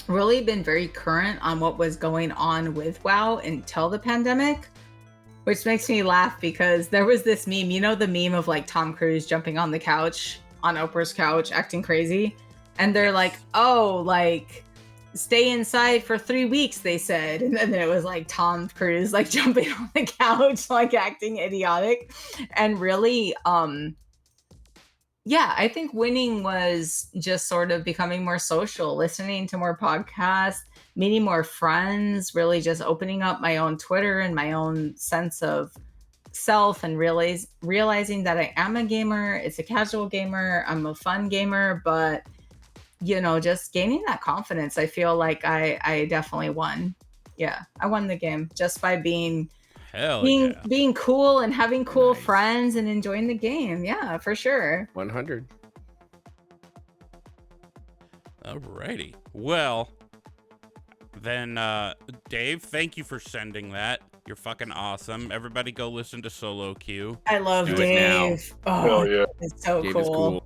really been very current on what was going on with WoW until the pandemic, which makes me laugh because there was this meme, you know, the meme of like Tom Cruise jumping on the couch, on Oprah's couch, acting crazy. And they're like, oh, like, stay inside for 3 weeks, they said. And then it was like Tom Cruise, like jumping on the couch, like acting idiotic. And really, yeah, I think winning was just sort of becoming more social, listening to more podcasts, meeting more friends, really just opening up my own Twitter and my own sense of self, and realizing that I am a gamer. It's a casual gamer. I'm a fun gamer, but, you know, just gaining that confidence. I feel like I definitely won. Yeah, I won the game just by being cool and having cool friends and enjoying the game. Yeah, for sure. 100. Alrighty. Well, then, Dave, thank you for sending that. You're fucking awesome. Everybody go listen to Solo Q. I love Do Dave. Oh, Hell yeah. it's so Dave cool. is cool.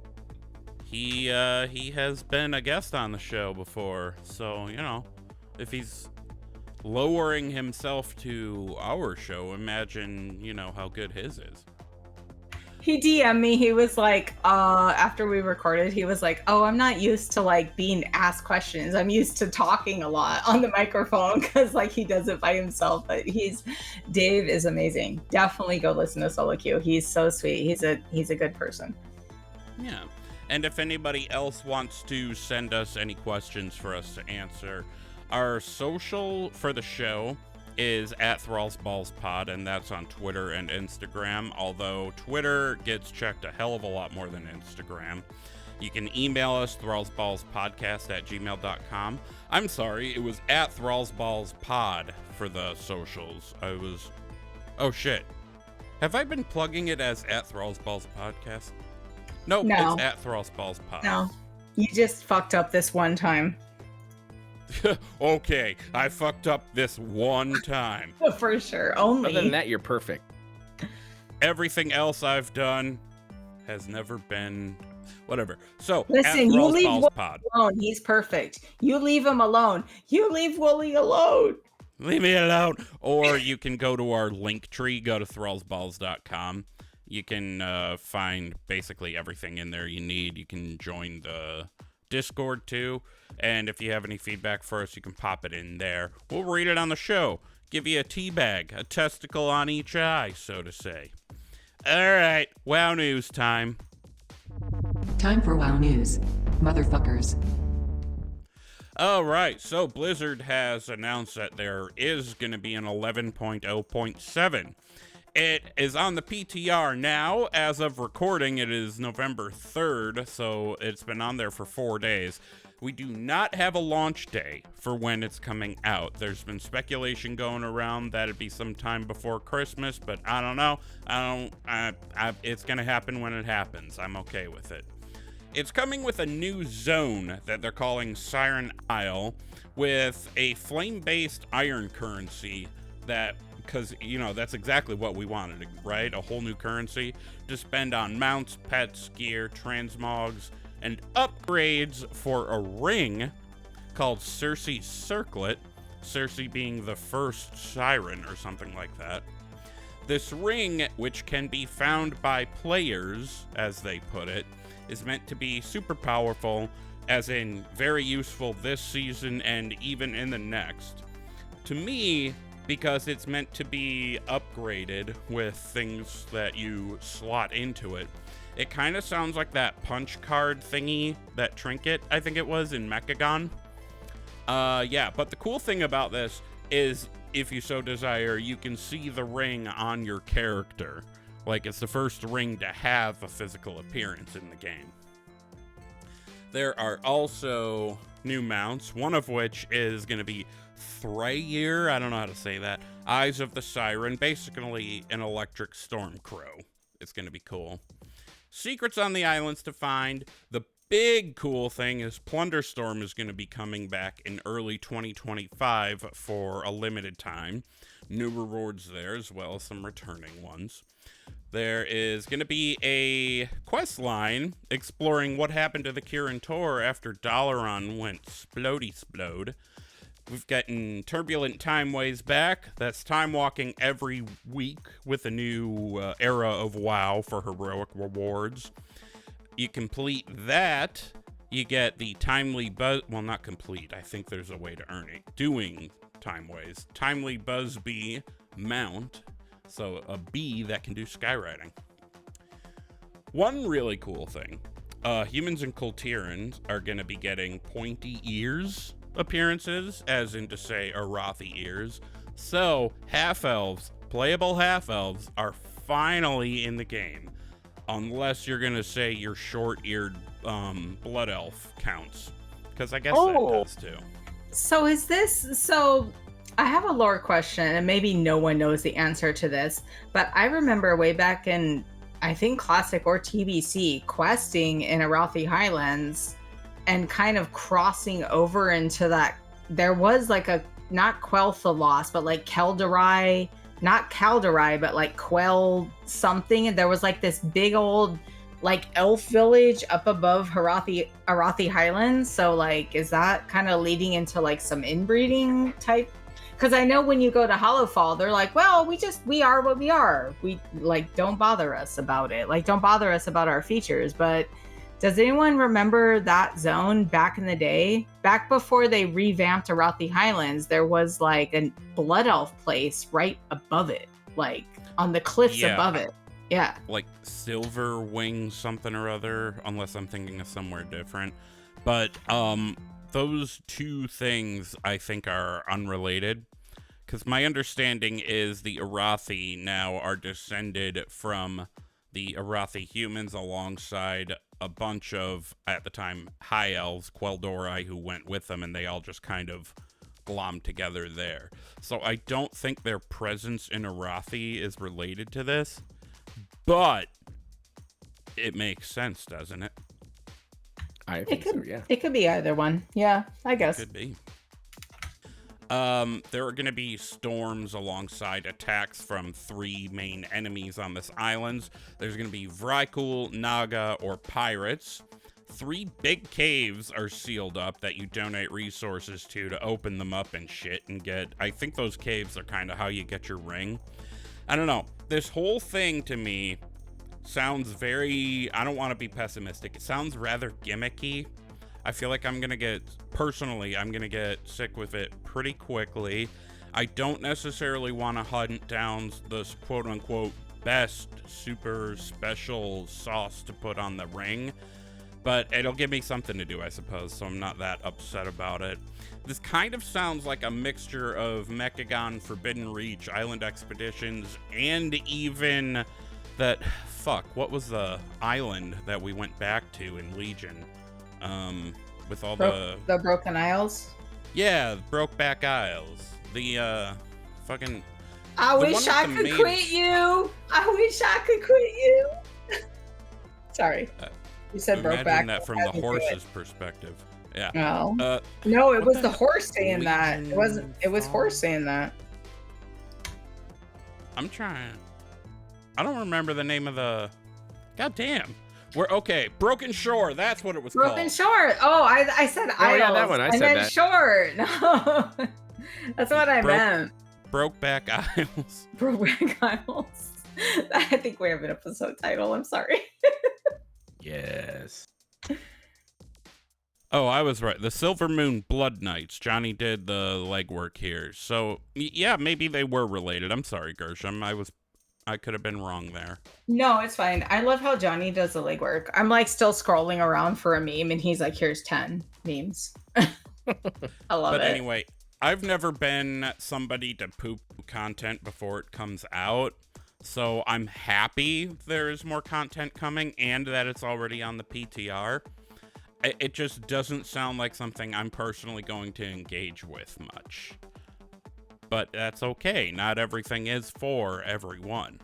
He has been a guest on the show before, so, you know, if he's lowering himself to our show, imagine, you know, how good his is. He DM'd me. He was like, after we recorded, he was like, oh, I'm not used to like being asked questions. I'm used to talking a lot on the microphone because like he does it by himself. But Dave is amazing. Definitely go listen to Solo Q. He's so sweet. He's a good person. Yeah. And if anybody else wants to send us any questions for us to answer, our social for the show is at ThrallsBallsPod, and that's on Twitter and Instagram, although Twitter gets checked a hell of a lot more than Instagram. You can email us, thrallsballspodcast@gmail.com. I'm sorry, it was at ThrallsBallsPod for the socials. Oh shit. Have I been plugging it as at ThrallsBallsPodcast? Nope, No. It's at ThrallsBallsPod. No, you just fucked up this one time. Okay, I fucked up this one time. For sure. Only. Other than that, you're perfect. Everything else I've done has never been whatever. So Listen, you leave Wooly Pod. alone. He's perfect. You leave him alone. You leave Wooly alone. Leave me alone. Or you can go to our link tree, go to thrallsballs.com. You can find basically everything in there you need. You can join the Discord too. And if you have any feedback for us, you can pop it in there. We'll read it on the show. Give you a tea bag, a testicle on each eye, so to say. All right, WoW news time. Time for WoW news. Motherfuckers. All right, so Blizzard has announced that there is going to be an 11.0.7. It is on the PTR now. As of recording, it is November 3rd, so it's been on there for 4 days. We do not have a launch day for when it's coming out. There's been speculation going around that it'd be sometime before Christmas, but I don't know. It's going to happen when it happens. I'm okay with it. It's coming with a new zone that they're calling Siren Isle with a flame-based iron currency that, because, you know, that's exactly what we wanted, right? A whole new currency to spend on mounts, pets, gear, transmogs, and upgrades for a ring called Circe's Circlet, Circe being the first siren or something like that. This ring, which can be found by players, as they put it, is meant to be super powerful, as in very useful this season and even in the next. To me, because it's meant to be upgraded with things that you slot into it, it kind of sounds like that punch card thingy, that trinket, I think it was, in Mechagon. Yeah, but the cool thing about this is, if you so desire, you can see the ring on your character. Like, it's the first ring to have a physical appearance in the game. There are also new mounts, one of which is going to be Thrall, I don't know how to say that, Eyes of the Siren, basically an electric storm crow. It's going to be cool. Secrets on the islands to find. The big cool thing is Plunderstorm is going to be coming back in early 2025 for a limited time. New rewards there, as well as some returning ones. There is going to be a quest line exploring what happened to the Kirin Tor after Dalaran went splody-splode. We've gotten Turbulent Timeways back. That's time walking every week with a new era of WoW for heroic rewards. You complete that, you get the Timely Buzz... Well, not complete. I think there's a way to earn it. Doing Timeways. Timely Buzz Bee mount. So a bee that can do skywriting. One really cool thing. Humans and Kultirans are going to be getting pointy ears appearances, as in to say Arathi ears. So half-elves, playable half-elves, are finally in the game. Unless you're going to say your short-eared blood elf counts. Because I guess that does too. So is this... So I have a lore question, and maybe no one knows the answer to this, but I remember way back in, I think, Classic or TBC, questing in Arathi Highlands and kind of crossing over into that. There was like a, not Quel'Tha the Lost, but like Keldarai, not Calderai, but like Quell something. And there was like this big old like elf village up above Arathi Highlands. So like, is that kind of leading into like some inbreeding type? Because I know when you go to Hollowfall, they're like, well, we are what we are. We like, don't bother us about it. Like, don't bother us about our features. But does anyone remember that zone back in the day? Back before they revamped Arathi Highlands, there was like a blood elf place right above it, like on the cliffs above it. Yeah. Like Silver Wing something or other, unless I'm thinking of somewhere different. But those two things I think are unrelated. Because my understanding is the Arathi now are descended from the Arathi humans alongside a bunch of, at the time, high elves, Quel'Dorei, who went with them, and they all just kind of glommed together there. So I don't think their presence in Arathi is related to this, but it makes sense, doesn't it? I think so, yeah. It could be either one. Yeah, I guess. Could be. There are going to be storms alongside attacks from 3 main enemies on this island. There's going to be Vrykul, Naga, or pirates. 3 big caves are sealed up that you donate resources to open them up and shit and get... I think those caves are kind of how you get your ring. I don't know. This whole thing to me sounds very... I don't want to be pessimistic. It sounds rather gimmicky. I feel like I'm going to get sick with it pretty quickly. I don't necessarily want to hunt down the quote-unquote best super special sauce to put on the ring. But it'll give me something to do, I suppose, so I'm not that upset about it. This kind of sounds like a mixture of Mechagon, Forbidden Reach, Island Expeditions, and even that... Fuck, what was the island that we went back to in Legion? With all the Broken Isles? Yeah, Brokeback Isles. The, fucking... I wish I could quit you! I wish I could quit you! Sorry. You said Brokeback. Imagine that from the horse's perspective. Yeah. No. No, it was the horse saying Legion that. It wasn't. It was horse saying that. I'm trying. I don't remember the name of the... God damn. We're okay. Broken Shore. That's what it was called. Broken Shore. Oh, I said Isles. Yeah, that one. I said meant that. Shore. No. That's what I meant. Brokeback Isles. Brokeback Isles. I think we have an episode title. I'm sorry. Yes. Oh, I was right. The Silver Moon Blood Knights. Johnny did the legwork here. So, yeah, maybe they were related. I'm sorry, Gershom. I could have been wrong there. No, it's fine. I love how Johnny does the legwork. I'm like still scrolling around for a meme and he's like, here's 10 memes. I love it. But anyway, I've never been somebody to poop content before it comes out. So I'm happy there is more content coming and that it's already on the PTR. It just doesn't sound like something I'm personally going to engage with much. But that's okay. Not everything is for everyone.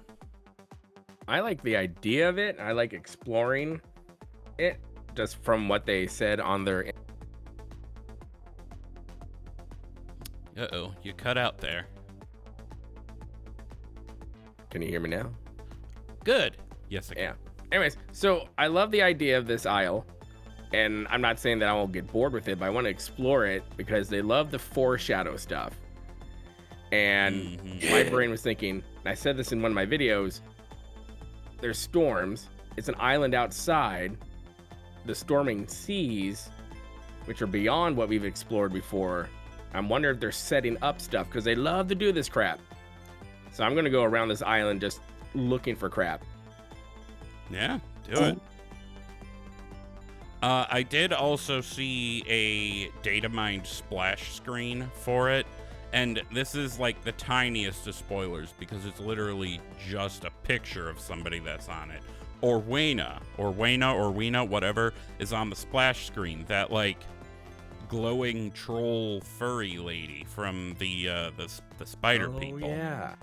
I like the idea of it. I like exploring it just from what they said on their... Uh-oh, you cut out there. Can you hear me now? Good. Yes, I can. Yeah. Anyways, so I love the idea of this isle. And I'm not saying that I won't get bored with it, but I want to explore it because they love the foreshadow stuff. And my brain was thinking, and I said this in one of my videos, there's storms. It's an island outside. The storming seas, which are beyond what we've explored before. I'm wondering if they're setting up stuff because they love to do this crap. So I'm going to go around this island just looking for crap. Yeah, do it. I did also see a data mined splash screen for it. And this is like the tiniest of spoilers because it's literally just a picture of somebody that's on it. Or Wayna, whatever, is on the splash screen. That like glowing troll furry lady from the spider people. Yeah.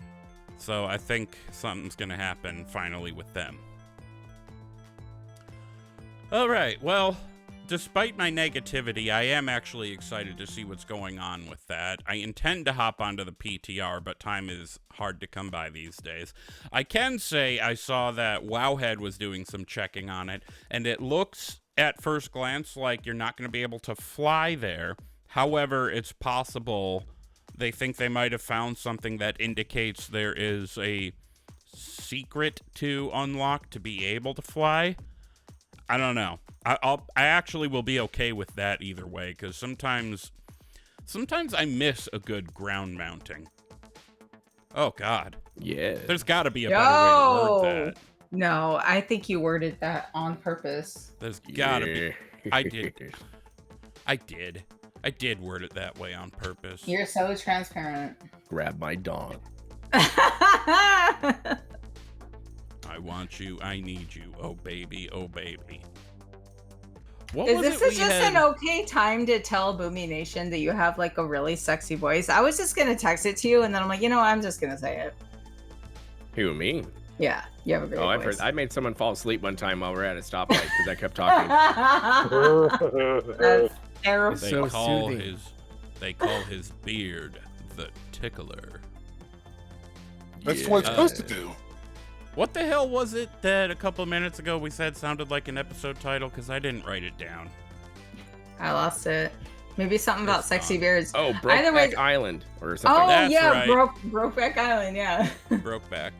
So I think something's gonna happen finally with them. All right, well, despite my negativity, I am actually excited to see what's going on with that. I intend to hop onto the PTR, but time is hard to come by these days. I can say I saw that Wowhead was doing some checking on it, and it looks at first glance like you're not going to be able to fly there. However, it's possible they think they might have found something that indicates there is a secret to unlock to be able to fly. I don't know. I actually will be okay with that either way, because sometimes I miss a good ground mounting. Oh God. Yeah. There's got to be a better way to word that. No, I think you worded that on purpose. There's gotta be. I did word it that way on purpose. You're so transparent. Grab my dog. I want you, I need you, oh baby, oh baby. Is this just an okay time to tell Boomy Nation that you have like a really sexy voice? I was just gonna text it to you and then I'm like, you know what, I'm just gonna say it. Who, me? Yeah, you have a great voice. I've heard. I made someone fall asleep one time while we were at a stoplight because I kept talking. That's terrible. They call his beard the tickler. That's what it's supposed to do. What the hell was it that a couple of minutes ago we said sounded like an episode title? Because I didn't write it down. I lost it. Maybe something about sexy beards. Oh, Brokeback Island or something. Oh, That's yeah, right. Brokeback Island, yeah. Brokeback.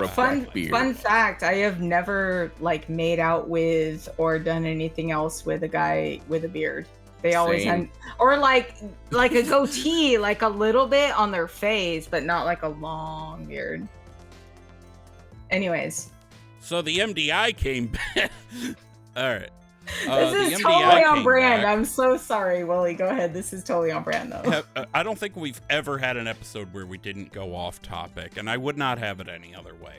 Fun fact, I have never like made out with or done anything else with a guy with a beard. They always have, or like a goatee, like a little bit on their face, but not like a long beard. Anyways. So the MDI came back. All right. This is the totally MDI on came brand. back. I'm so sorry, Willie. Go ahead. This is totally on brand, though. I don't think we've ever had an episode where we didn't go off topic, and I would not have it any other way.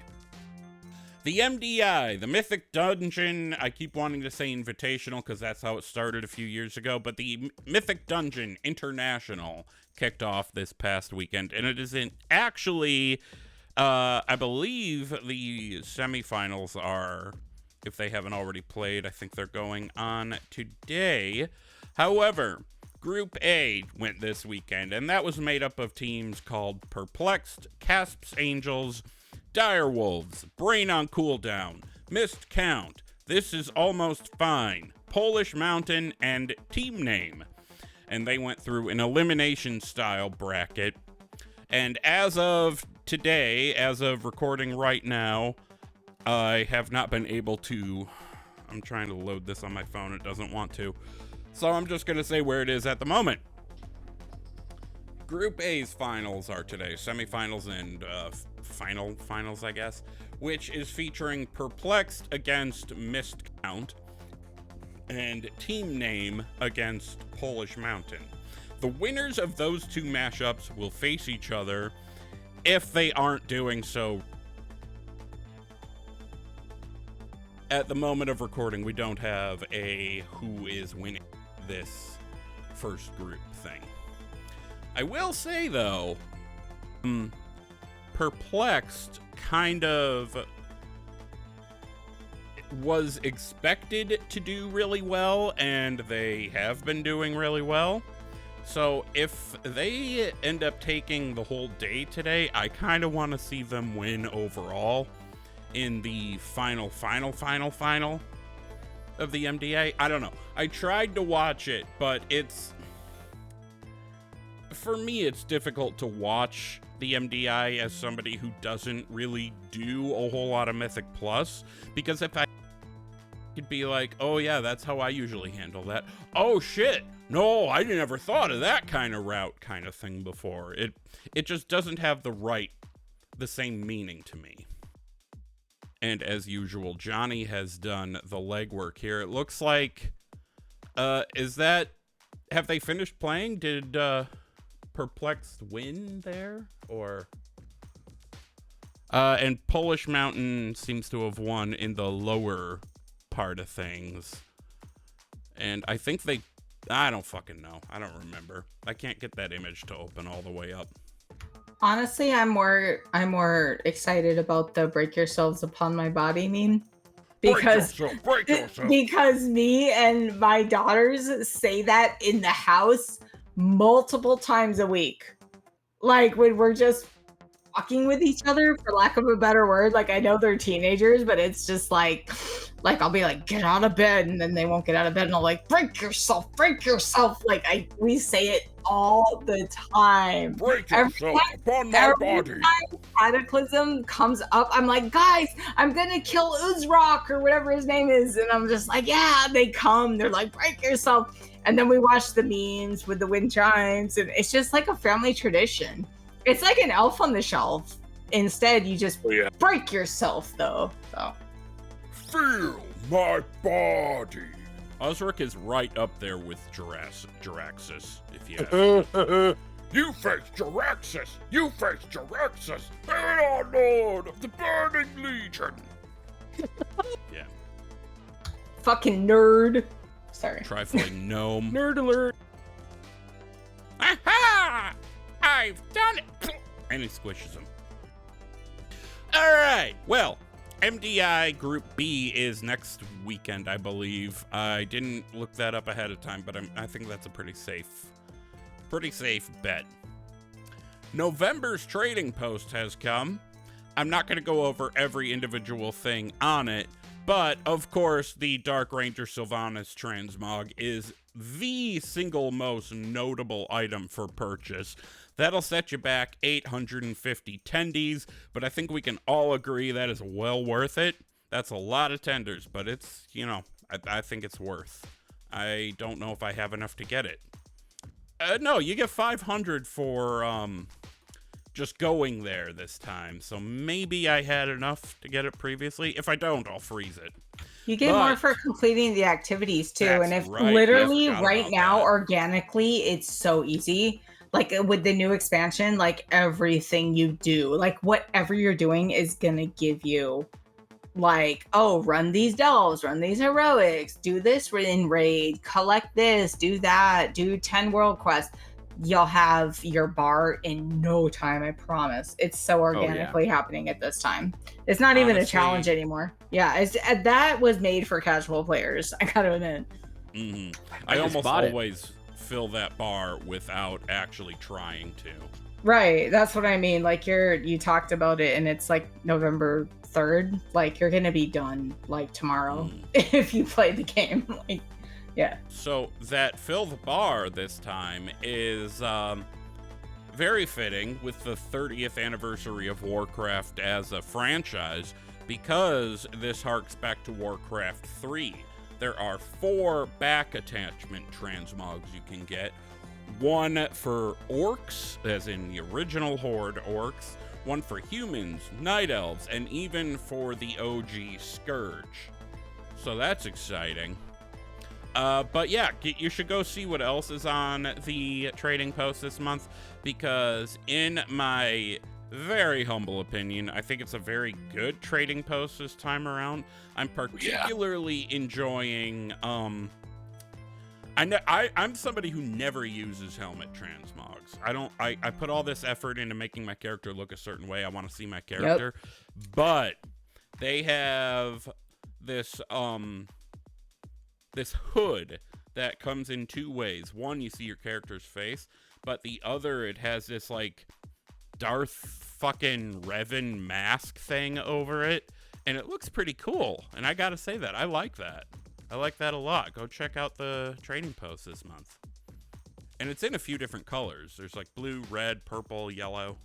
The MDI, the Mythic Dungeon, I keep wanting to say Invitational because that's how it started a few years ago, but the Mythic Dungeon International kicked off this past weekend, and it is actually, I believe the semifinals are, if they haven't already played, I think they're going on today. However, Group A went this weekend, and that was made up of teams called Perplexed, Casp's Angels, Direwolves, Brain on Cooldown, Missed Count, This Is Almost Fine, Polish Mountain, and Team Name. And they went through an elimination-style bracket. And as of today, as of recording right now, I have not been able to... I'm trying to load this on my phone. It doesn't want to. So I'm just going to say where it is at the moment. Group A's finals are today. Semifinals and finals, I guess. Which is featuring Perplexed against Missed Count. And Team Name against Polish Mountain. The winners of those two mashups will face each other if they aren't doing so. At the moment of recording, we don't have a who is winning this first group thing. I will say, though, Perplexed kind of was expected to do really well, and they have been doing really well. So if they end up taking the whole day today, I kind of want to see them win overall in the final of the MDA. I don't know. I tried to watch it, but for me, it's difficult to watch the MDI as somebody who doesn't really do a whole lot of Mythic Plus, because if I could be like, oh yeah, that's how I usually handle that. Oh shit, no, I never thought of that kind of route kind of thing before. It just doesn't have the same meaning to me. And as usual, Johnny has done the legwork here. It looks like, have they finished playing? Did Perplexed win there? Or, and Polish Mountain seems to have won in the lower part of things. And I think I don't fucking know. I don't remember. I can't get that image to open all the way up. Honestly, I'm more excited about the break yourselves upon my body meme. Because break yourself. Because me and my daughters say that in the house multiple times a week. Like when we're just fucking with each other, for lack of a better word. Like I know they're teenagers, but it's just like I'll be like, get out of bed, and then they won't get out of bed, and I'll like, break yourself. Like we say it all the time. Break yourself upon my body. Every time Cataclysm comes up, I'm like, guys, I'm gonna kill Uzrock or whatever his name is, and I'm just like, yeah. They come, they're like, break yourself, and then we watch the memes with the wind chimes, and it's just like a family tradition. It's like an Elf on the Shelf. Instead, you just break yourself, though. So. Feel my body. Uzrock is right up there with Jaraxxus, if you have. You face Jaraxxus! You face Jaraxxus! And our Lord of the Burning Legion! Yeah. Fucking nerd. Sorry. Trifling gnome. Nerd alert. Aha! I've done it! And he squishes him. Alright, well, MDI Group B is next weekend, I believe. I didn't look that up ahead of time, but I think that's a pretty safe bet. November's trading post has come. I'm not going to go over every individual thing on it, but of course, the Dark Ranger Sylvanas Transmog is the single most notable item for purchase. That'll set you back 850 tendies, but I think we can all agree that is well worth it. That's a lot of tenders, but it's, I think it's worth. I don't know if I have enough to get it. No, you get 500 for just going there this time, so maybe I had enough to get it previously. If I don't, I'll freeze it. You get more for completing the activities too. And if literally right now, organically, it's so easy. Like with the new expansion, like everything you do, like whatever you're doing is gonna give you like, oh, run these delves, run these heroics, do this in raid, collect this, do that, do 10 world quests. You'll have your bar in no time, I promise. It's so organically happening at this time. It's not even a challenge anymore. Yeah, that was made for casual players, I gotta admit. I almost always fill that bar without actually trying to. Right, that's what I mean. Like you talked about it and it's like November 3rd. Like you're gonna be done like tomorrow if you play the game. Like, yeah. So that fill the bar this time is very fitting with the 30th anniversary of Warcraft as a franchise, because this harks back to Warcraft 3. There are 4 back attachment transmogs you can get. One for orcs, as in the original Horde orcs, one for humans, night elves, and even for the OG Scourge. So that's exciting. But yeah, you should go see what else is on the trading post this month, because in my very humble opinion, I think it's a very good trading post this time around. I'm particularly enjoying, I'm somebody who never uses helmet transmogs. I put all this effort into making my character look a certain way. I want to see my character, but they have this, this hood that comes in 2 ways. One, you see your character's face, but the other, it has this like Darth fucking Revan mask thing over it, and it looks pretty cool. And I gotta say that I like that. I like that a lot. Go check out the trading post this month. And it's in a few different colors. There's like blue, red, purple, yellow.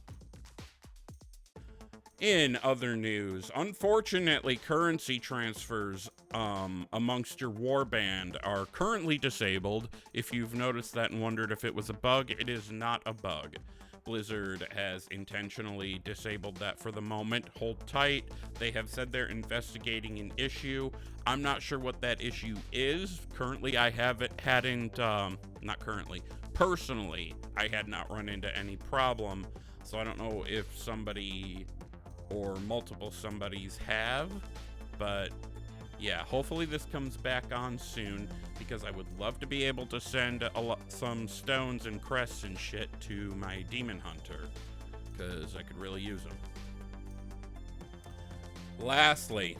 In other news, unfortunately, currency transfers amongst your warband are currently disabled. If you've noticed that and wondered if it was a bug, it is not a bug. Blizzard has intentionally disabled that for the moment. Hold tight. They have said they're investigating an issue. I'm not sure what that issue is. Currently, I hadn't, not currently, personally, I had not run into any problem. So I don't know if somebody or multiple somebodies have, but yeah, hopefully this comes back on soon, because I would love to be able to send some stones and crests and shit to my demon hunter, because I could really use them. Lastly,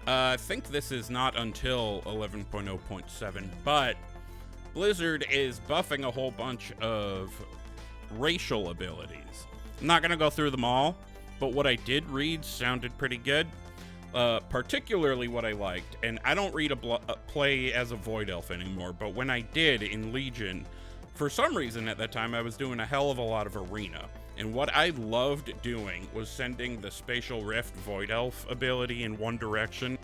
I think this is not until 11.0.7, but Blizzard is buffing a whole bunch of racial abilities. I'm not going to go through them all, but what I did read sounded pretty good. Particularly what I liked, and I don't play as a Void Elf anymore, but when I did in Legion, for some reason at that time I was doing a hell of a lot of Arena, and what I loved doing was sending the Spatial Rift Void Elf ability in one direction,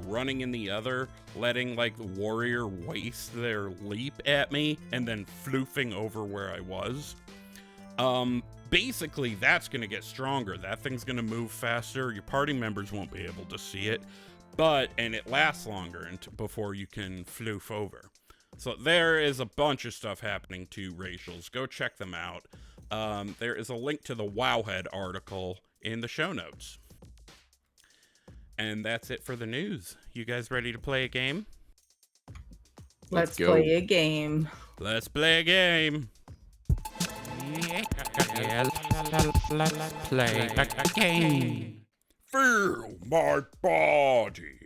running in the other, letting like the warrior waste their leap at me, and then floofing over where I was. Basically, that's going to get stronger. That thing's going to move faster. Your party members won't be able to see it, and it lasts longer before you can floof over. So there is a bunch of stuff happening to racials. Go check them out. There is a link to the Wowhead article in the show notes. And that's it for the news. You guys ready to play a game? Let's play a game. Let's play a game. Yeah, let's play a game. Feel my body.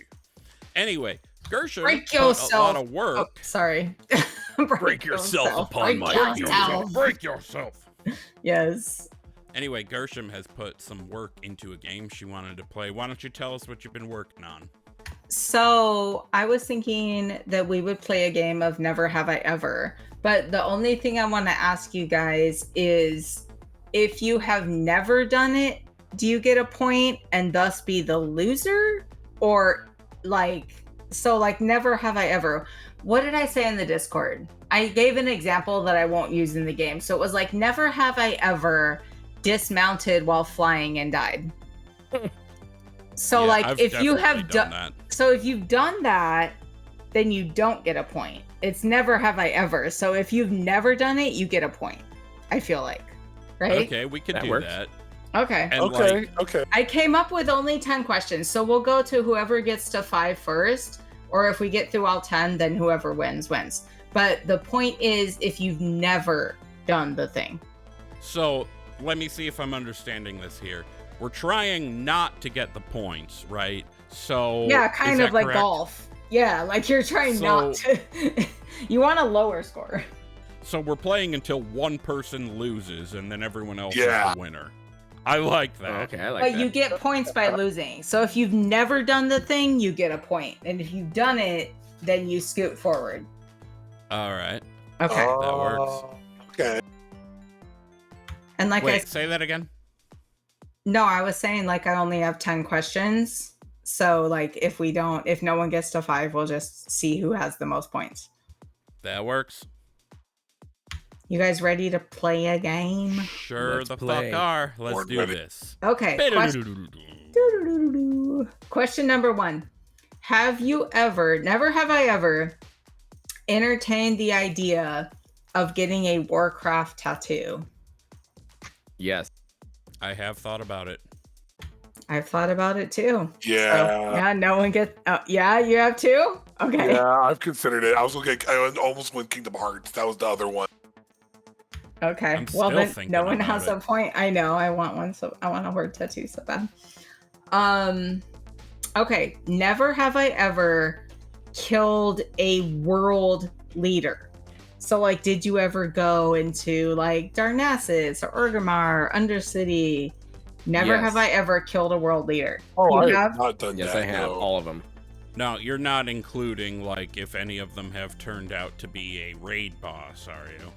Anyway, Gershom Break put yourself. a lot of work. Oh, sorry. Break yourself upon my yourself. Break yourself. Yes. Anyway, Gershom has put some work into a game she wanted to play. Why don't you tell us what you've been working on? So I was thinking that we would play a game of Never Have I Ever. But the only thing I want to ask you guys is, if you have never done it, do you get a point and thus be the loser? Or Never Have I Ever. What did I say in the Discord? I gave an example that I won't use in the game. So it was like, never have I ever dismounted while flying and died. So Yeah, like I've if you definitely have done done that. so if you've done that, then you don't get a point. It's never have I ever. So if you've never done it, you get a point. I feel like. Right? Okay, we could That do works. that. Okay. And Okay, like, okay. I came up with only 10 questions. So we'll go to whoever gets to 5 first, or if we get through all 10, then whoever wins wins. But the point is if you've never done the thing. so let me see if I'm understanding this here. We're trying not to get the points, right? So Yeah, is kind that of like correct? golf. Yeah, like you're trying not to. You want a lower score. So we're playing until one person loses, and then everyone else Yeah. is the winner. I like that. Oh, okay, I like But that. you get points by losing. So if you've never done the thing, you get a point. And if you've done it, then you scoot forward. All right. Okay. That works. Okay. And like Wait, say that again. No, I was saying like I only have 10 questions. So like if no one gets to 5, we'll just see who has the most points. That works. You guys ready to play a game? Sure Let's the play. fuck are. Let's We're do ready. this. Okay. Question number 1. Never have I ever entertained the idea of getting a Warcraft tattoo? Yes. I have thought about it. I've thought about it too. Yeah. So, yeah, no one gets. Yeah, you have too? Okay. Yeah, I've considered it. I almost went Kingdom Hearts. That was the other one. Okay. I'm Well, still then thinking no one about has it. a point. I know. I want one. So I want a word tattoo so bad. Okay. Never have I ever killed a world leader. So, like, did you ever go into like Darnassus or Orgrimmar, Undercity? Never Yes. have I ever killed a world leader. Oh, You I have? have not done Yes, that. I have no. all of them. No, you're not including like if any of them have turned out to be a raid boss, are you?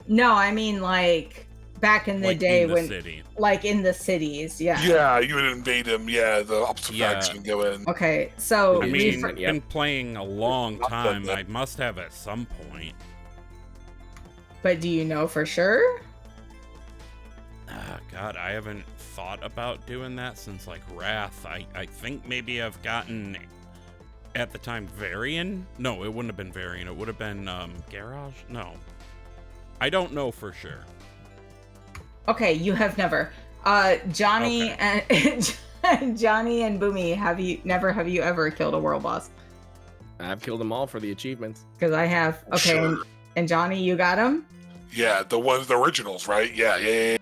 No, I mean like back in the Like day in the when, city. like in the cities. Yeah. Yeah, you would invade him. Yeah, the opposite Yeah. faction go in. Okay. So I It mean, is- I've yep. been playing a long Not done time. that. I must have at some point. but do you know for sure? Ah, God, I haven't thought about doing that since like Wrath. I think maybe I've gotten at the time Varian. No, it wouldn't have been Varian. It would have been Garage. No, I don't know for sure. Okay, you have never. Johnny and Johnny and Boomy, have you ever killed a world boss? I've killed them all for the achievements. Because I have. Okay, Sure. and Johnny, you got him. Yeah, the originals, right? Yeah.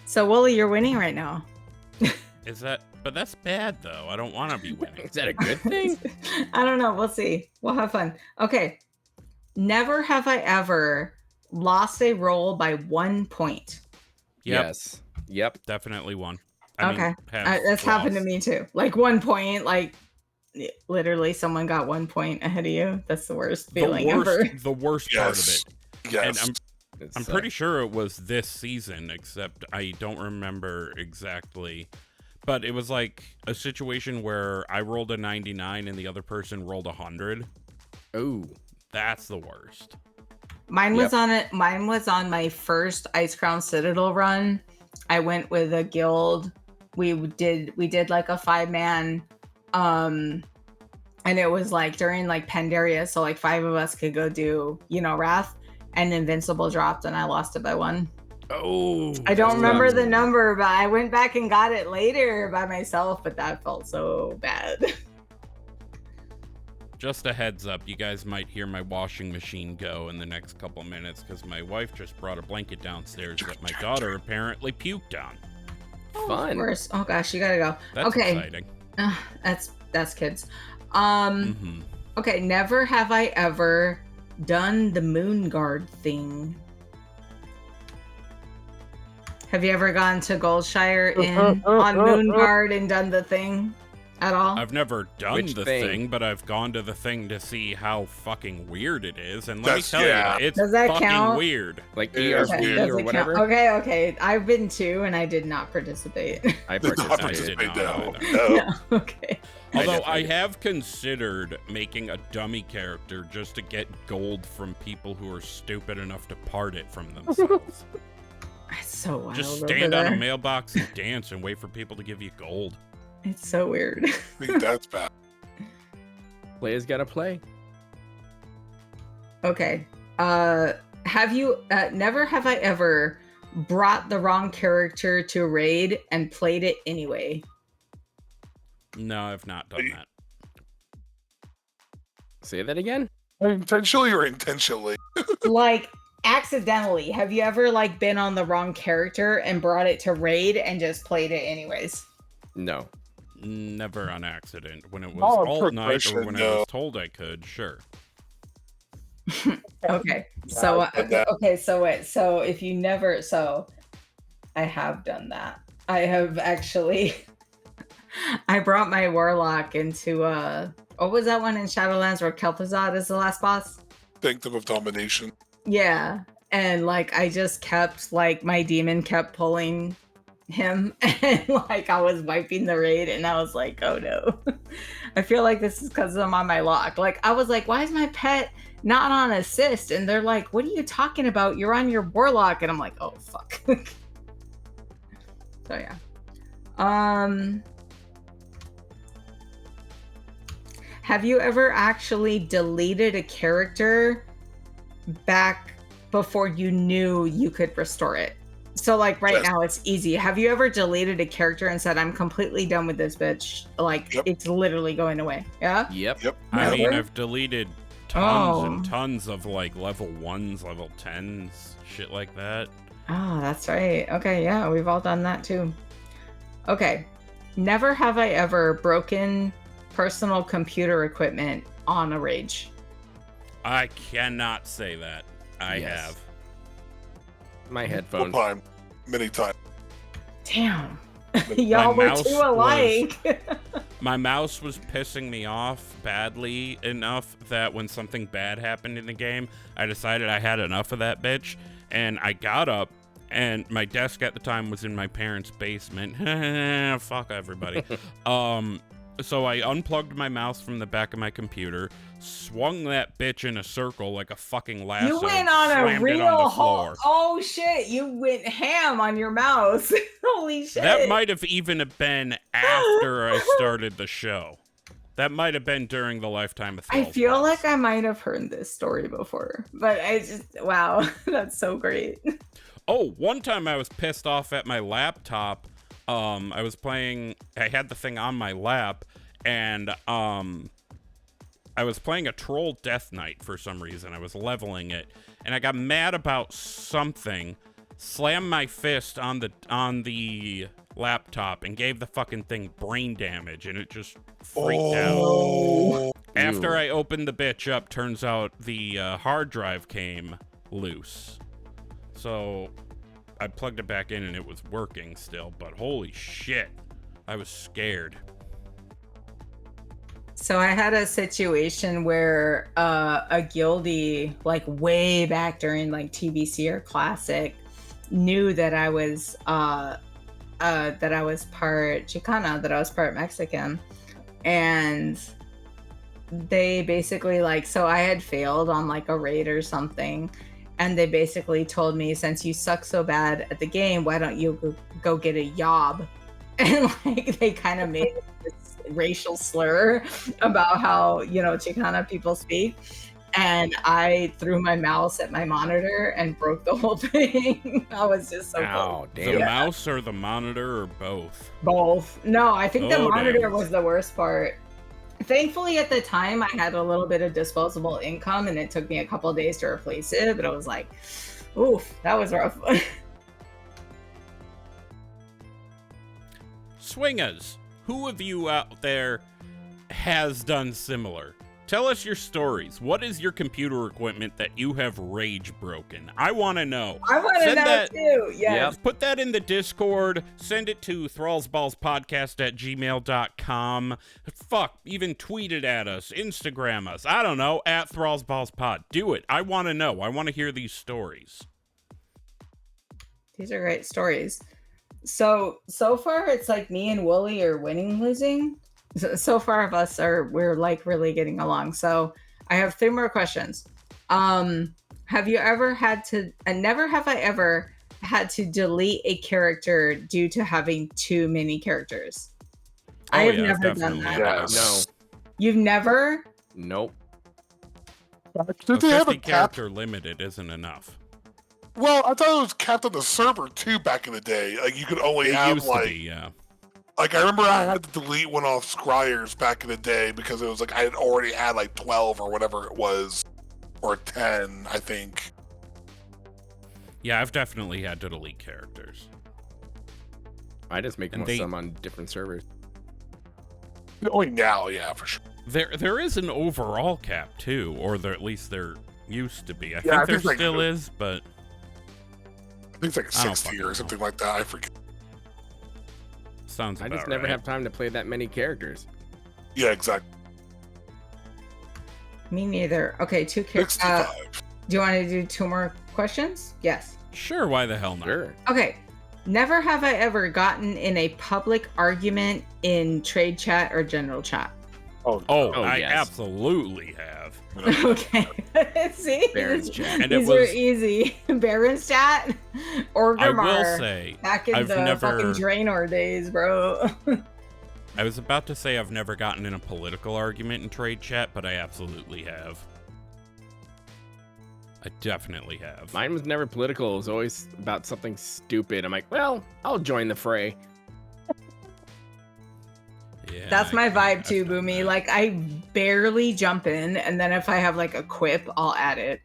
So Wooly, you're winning right now. Is that? But that's bad though. I don't want to be winning. Is that a good thing? I don't know. We'll see. We'll have fun. Okay. Never have I ever lost a roll by 1 point. Yep, Yes. Yep. definitely one. I mean, Okay. have That's happened to lost. me too. Like 1 point, like literally someone got 1 point ahead of you. That's the worst feeling ever. The worst part of Yes. it. Yes. And I'm pretty sure it was this season, except I don't remember exactly. But it was like a situation where I rolled a 99 and the other person rolled 100. Oh. That's the worst. Mine was on it. Mine was on my first Ice Crown Citadel run. I went with a guild. We did like a 5-man, and it was like during like Pandaria, so like 5 of us could go do Wrath, and Invincible dropped, and I lost it by 1. Oh. I don't that's remember tough. the number, but I went back and got it later by myself. But that felt so bad. Just a heads up, you guys might hear my washing machine go in the next couple minutes because my wife just brought a blanket downstairs that my daughter apparently puked on. Of Fun. course. Oh gosh, you gotta go. That's Okay. exciting. That's kids. Mm-hmm. Okay, never have I ever done the moon guard thing. Have you ever gone to Goldshire Inn on moon guard and done the thing at all? I've never done Which the thing? thing, but I've gone to the thing to see how fucking weird it is. And let me That's- tell yeah. you, it's Does that fucking count? weird. Like Yeah, ERP okay, does or it whatever. count? Okay. I've been too, and I did not participate. I Did not participated. did not participate, either. no. No, okay. Although definitely I did. have considered making a dummy character just to get gold from people who are stupid enough to part it from themselves. It's so wild. Just over stand on a there. mailbox and dance and wait for people to give you gold. It's so weird. I think that's bad. Players gotta play. Okay. Have you never have I ever brought the wrong character to a raid and played it anyway? No, I've not done that. Say that again. Intentionally or intentionally? Like accidentally. Have you ever like been on the wrong character and brought it to raid and just played it anyways? No. Never on accident. When it was Oh, alt night or progression, when I no. was told I could, sure. Okay. So I've done that. okay, so wait. So if you never I have done that. I have actually I brought my warlock into what was that one in Shadowlands where Kel'Thuzad is the last boss? Sanctum of Domination. Yeah. And like I just kept like my demon kept pulling him and like I was wiping the raid and I was like, oh no. I feel like this is because I'm on my lock. Like I was like, why is my pet not on assist? And they're like, what are you talking about? You're on your warlock. And I'm like, oh fuck. So yeah. Have you ever actually deleted a character back before you knew you could restore it? So like right Yes. now it's easy. Have you ever deleted a character and said, I'm completely done with this bitch? Like Yep. it's literally going away. Yeah? Yep. Yep. I mean, Never? I've deleted tons and Oh. tons of like level 1s, level 10s, shit like that. Oh, that's right. Okay, yeah, we've all done that too. Okay. Never have I ever broken personal computer equipment on a rage. I cannot say that. I Yes. have. My One headphones. time. Many times. Damn. Y'all My were mouse too alike. My mouse was pissing me off badly enough that when something bad happened in the game, I decided I had enough of that bitch, and I got up, and my desk at the time was in my parents' basement. Fuck everybody. So I unplugged my mouse from the back of my computer, swung that bitch in a circle like a fucking lasso, You went on a slammed it real on the haul. floor. Oh shit, you went ham on your mouse. Holy shit. That might have even been after I started the show. That might have been during the lifetime of I Thrall's feel Balls. like I might have heard this story before, but I just, wow, that's so great. Oh, one time I was pissed off at my laptop. I was playing, I had the thing on my lap, and I was playing a Troll Death Knight for some reason. I was leveling it, and I got mad about something, slammed my fist on the laptop, and gave the fucking thing brain damage, and it just freaked out. Oh. After Ew. I opened the bitch up, turns out the hard drive came loose. So I plugged it back in and it was working still, but holy shit, I was scared. So I had a situation where a guildie, like way back during like TBC or Classic, knew that I was part Chicana, that I was part Mexican, and they basically like, so I had failed on like a raid or something, and they basically told me, since you suck so bad at the game, why don't you go get a yob? And like they kind of made this racial slur about how, you know, Chicana people speak. And I threw my mouse at my monitor and broke the whole thing. I was just so Ow, The damn. mouse or the monitor or both? both. No, I think the Oh, monitor damn. was the worst part. Thankfully, at the time, I had a little bit of disposable income, and it took me a couple of days to replace it. But I was like, oof, that was rough. Swingers, who of you out there has done similar? Tell us your stories. What is your computer equipment that you have rage broken? I want to know. I want to Send know that- too. Yes. Put that in the Discord. Send it to thrallsballspodcast@gmail.com. Fuck, even tweet it at us. Instagram us. I don't know, at thrallsballspod. Do it. I want to know. I want to hear these stories. These are great stories. So far it's like me and Wooly are winning, losing. So far of us we're like really getting along. So I have 3 more questions. Have you ever had to, and never have I ever had to delete a character due to having too many characters? I have never done that. Yes. No. You've never? Nope. Did they have a 50 cap? character limited isn't enough. Well, I thought it was capped on the server too back in the day. Like you could only It have used like, to be, yeah. like I remember I had to delete one off Scryers back in the day because it was like I had already had like 12 or whatever it was, or 10, I think. Yeah, I've definitely had to delete characters. I just make some on different servers. Only now, yeah, for sure. There is an overall cap too, or at least there used to be. I Yeah, think there like, still is, but I think it's like I don't 60 fucking or know. something like that. I forget. sounds I about just never right. have time to play that many characters. Yeah, exactly. Me neither. Okay, 2 characters. 65. Do you want to do 2 more questions? Yes. Sure, why the hell not? Sure. Okay. Never have I ever gotten in a public argument in trade chat or general chat. Oh, I yes. absolutely have. Okay. See? Baron's chat. And it These are was- easy. Baron's chat or I Grimar. will say, Back in I've the never- fucking Draenor days, bro. I was about to say I've never gotten in a political argument in trade chat, but I absolutely have. I definitely have. Mine was never political. It was always about something stupid. I'm like, well, I'll join the fray. Yeah, That's my vibe too, I've done Boomy. that. Like I barely jump in, and then if I have like a quip, I'll add it.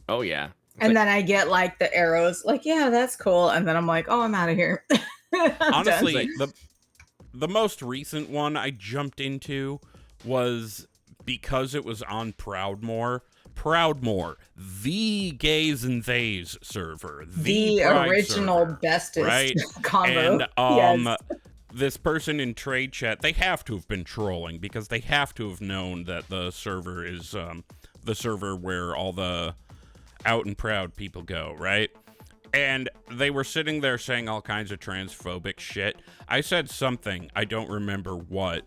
Oh, yeah. And then I get like the arrows, like, yeah, that's cool. And then I'm like, oh, I'm out of here. I'm Honestly, done. the most recent one I jumped into was because it was on Proudmoore. Proudmoore, the gays and theys server, the pride original server, bestest right? combo. And Yes. this person in trade chat, they have to have been trolling because they have to have known that the server is the server where all the out and proud people go, right? And they were sitting there saying all kinds of transphobic shit. I said something, I don't remember what,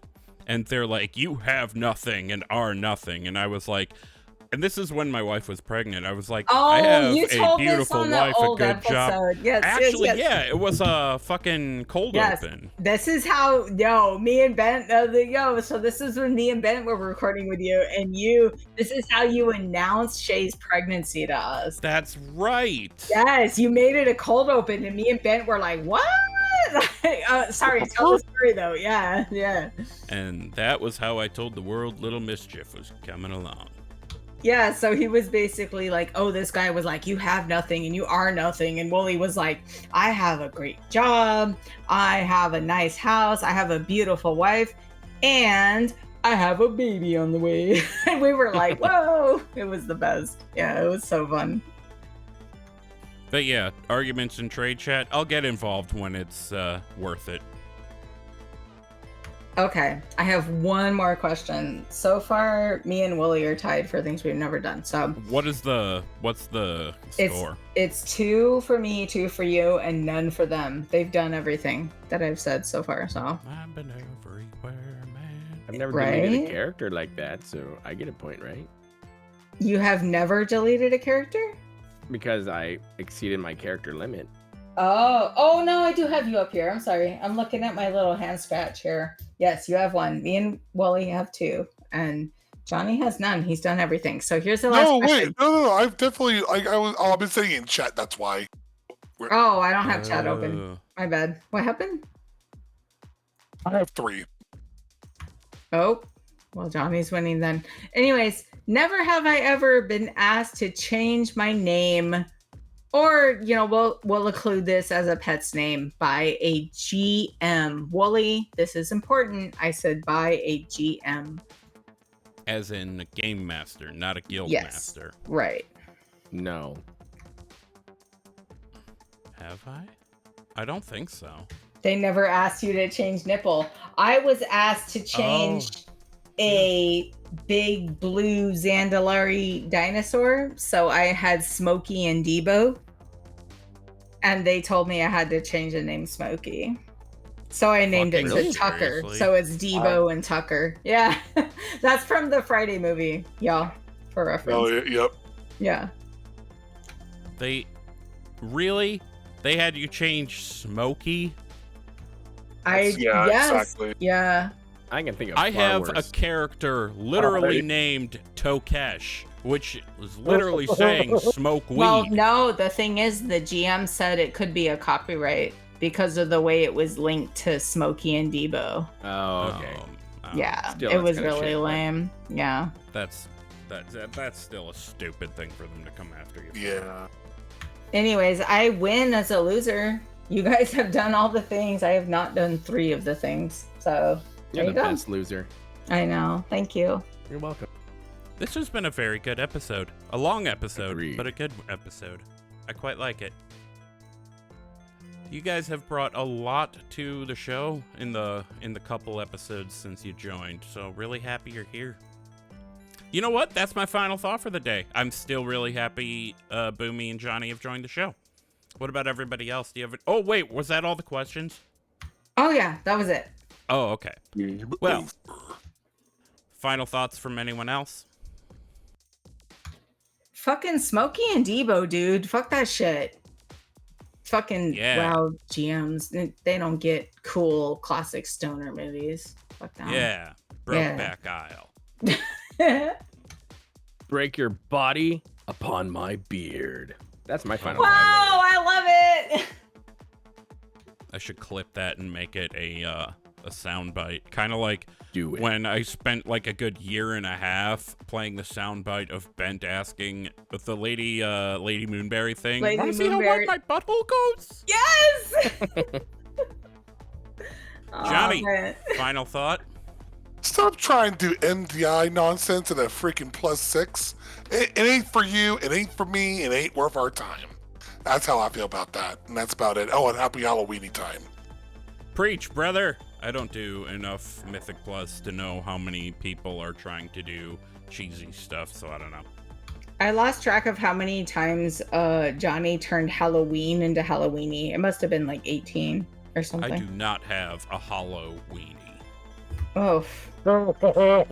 and they're like, you have nothing and are nothing. And I was like, and this is when my wife was pregnant. I was like, Oh, I have you a told this beautiful on the wife, a old good job. episode. Yes, Actually, yes, yes. yeah, it was a fucking cold Yes. open. This is how, me and Ben, so this is when me and Ben were recording with you, and this is how you announced Shay's pregnancy to us. That's right. Yes, you made it a cold open, and me and Ben were like, what? Sorry, tell the story though. Yeah, yeah. And that was how I told the world little mischief was coming along. Yeah, so he was basically like, oh, this guy was like, you have nothing and you are nothing. And Wooly was like, I have a great job. I have a nice house. I have a beautiful wife. And I have a baby on the way. And we were like, whoa, it was the best. Yeah, it was so fun. But yeah, arguments in trade chat, I'll get involved when it's worth it. Okay, I have one more question. So far, me and Wooly are tied for things we've never done. So What's the score? it's 2 for me, 2 for you, and none for them. They've done everything that I've said so far. So I've been everywhere, man. I've never deleted Right? a character like that, so I get a point, right? you have never deleted a character? Because I exceeded my character limit. Oh no, I do have you up here. I'm sorry. I'm looking at my little hand scratch here. Yes, you have 1. Me and Wooly have 2. And Johnny has none. He's done everything. So here's the last No, question. wait. No. I've definitely, I've been saying in chat, that's why. Oh, I don't have chat open. Oh. My bad. What happened? I have 3. Oh, well, Johnny's winning then. Anyways, never have I ever been asked to change my name, or we'll include this as a pet's name, by a GM. Wooly, this is important. I said by a GM. As in a game master, not a guild Yes. master. Right. No. Have I? I don't think so. They never asked you to change nipple. I was asked to change a big blue Zandalari dinosaur. So I had Smokey and Debo. And they told me I had to change the name Smokey. So I named it Fucking to Tucker. seriously? So it's Debo and Tucker. Yeah. That's from the Friday movie, y'all, for reference. Oh, yep. Yeah. They really? They had you change Smokey. Yeah, yes, exactly. yeah. I can think of I far have worse. a character literally named Tokesh, which is literally saying smoke weed. Well, no, the thing is, the GM said it could be a copyright because of the way it was linked to Smokey and Debo. Oh, okay. Yeah, Still, it that's was kinda really shit, but- lame. Yeah. That's still a stupid thing for them to come after you. Yeah. Anyways, I win as a loser. You guys have done all the things. I have not done 3 of the things. So You're there the you go. best loser. I know. Thank you. You're welcome. This has been a very good episode. A long episode, Agreed. but a good episode. I quite like it. You guys have brought a lot to the show in the couple episodes since you joined, so really happy you're here. You know what? That's my final thought for the day. I'm still really happy Boomy and Johnny have joined the show. What about everybody else? Do you have it? Oh, wait, was that all the questions? Oh yeah, that was it. Oh, okay. Well, final thoughts from anyone else? Fucking Smokey and Debo, dude. Fuck that shit. Fucking Yeah. wow, GMs. They don't get cool classic stoner movies. Fuck them. Yeah. Brokeback Isle. Break your body upon my beard. That's my final Wow, line. I love it. I should clip that and make it a soundbite. Kind of like Do it. when I spent like a good year and a half playing the soundbite of Bent asking the Lady Moonberry thing. Lady Want to see how Moonberry. wide my butthole goes? Yes. Johnny, Oh, man. final thought? Stop trying to do MDI nonsense at a freaking +6. It ain't for you. It ain't for me. It ain't worth our time. That's how I feel about that. And that's about it. Oh, and happy Halloweeny time. Preach, brother. I don't do enough Mythic Plus to know how many people are trying to do cheesy stuff, so I don't know. I lost track of how many times Johnny turned Halloween into Halloweeny. It must have been like 18 or something. I do not have a hollow weenie. Oh. All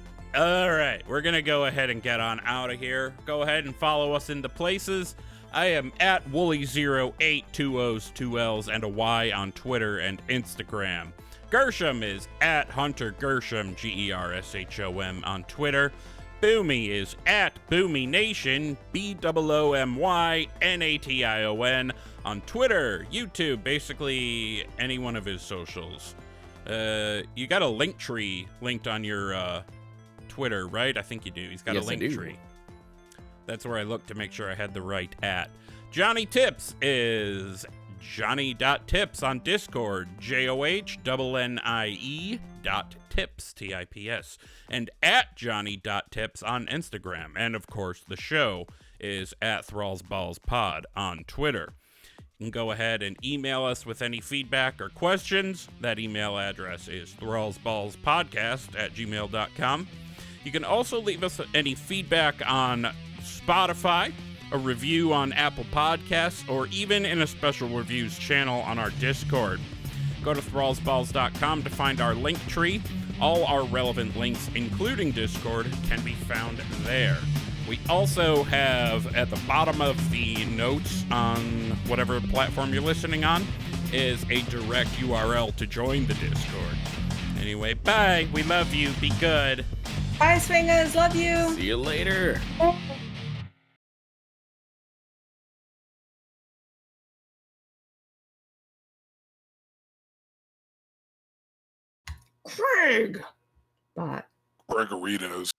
right, we're going to go ahead and get on out of here. Go ahead and follow us into places. I am at Wooly08, 2 O's, 2 L's, and a Y on Twitter and Instagram. Gershom is at Hunter Gershom, Gershom on Twitter. Boomy is at Boomy Nation, BOOMYNATION on Twitter, YouTube, basically any one of his socials. You got a link tree linked on your Twitter, right? I think you do. He's got Yes, a I link do. tree. That's where I looked to make sure I had the right at. Johnny Tips is Johnny.tips on Discord, JOHNNIE.tips, TIPS, and at Johnny.tips on Instagram. And of course, the show is at Thrall's Balls Pod on Twitter. You can go ahead and email us with any feedback or questions. That email address is thrallsballspodcast@gmail.com. You can also leave us any feedback on Spotify, a review on Apple Podcasts, or even in a special reviews channel on our Discord. Go to thrallsballs.com to find our link tree. All our relevant links, including Discord, can be found there. We also have at the bottom of the notes on whatever platform you're listening on is a direct URL to join the Discord. Anyway, bye. We love you. Be good. Bye, swingers. Love you. See you later. Craig. Bot. Gregoritos.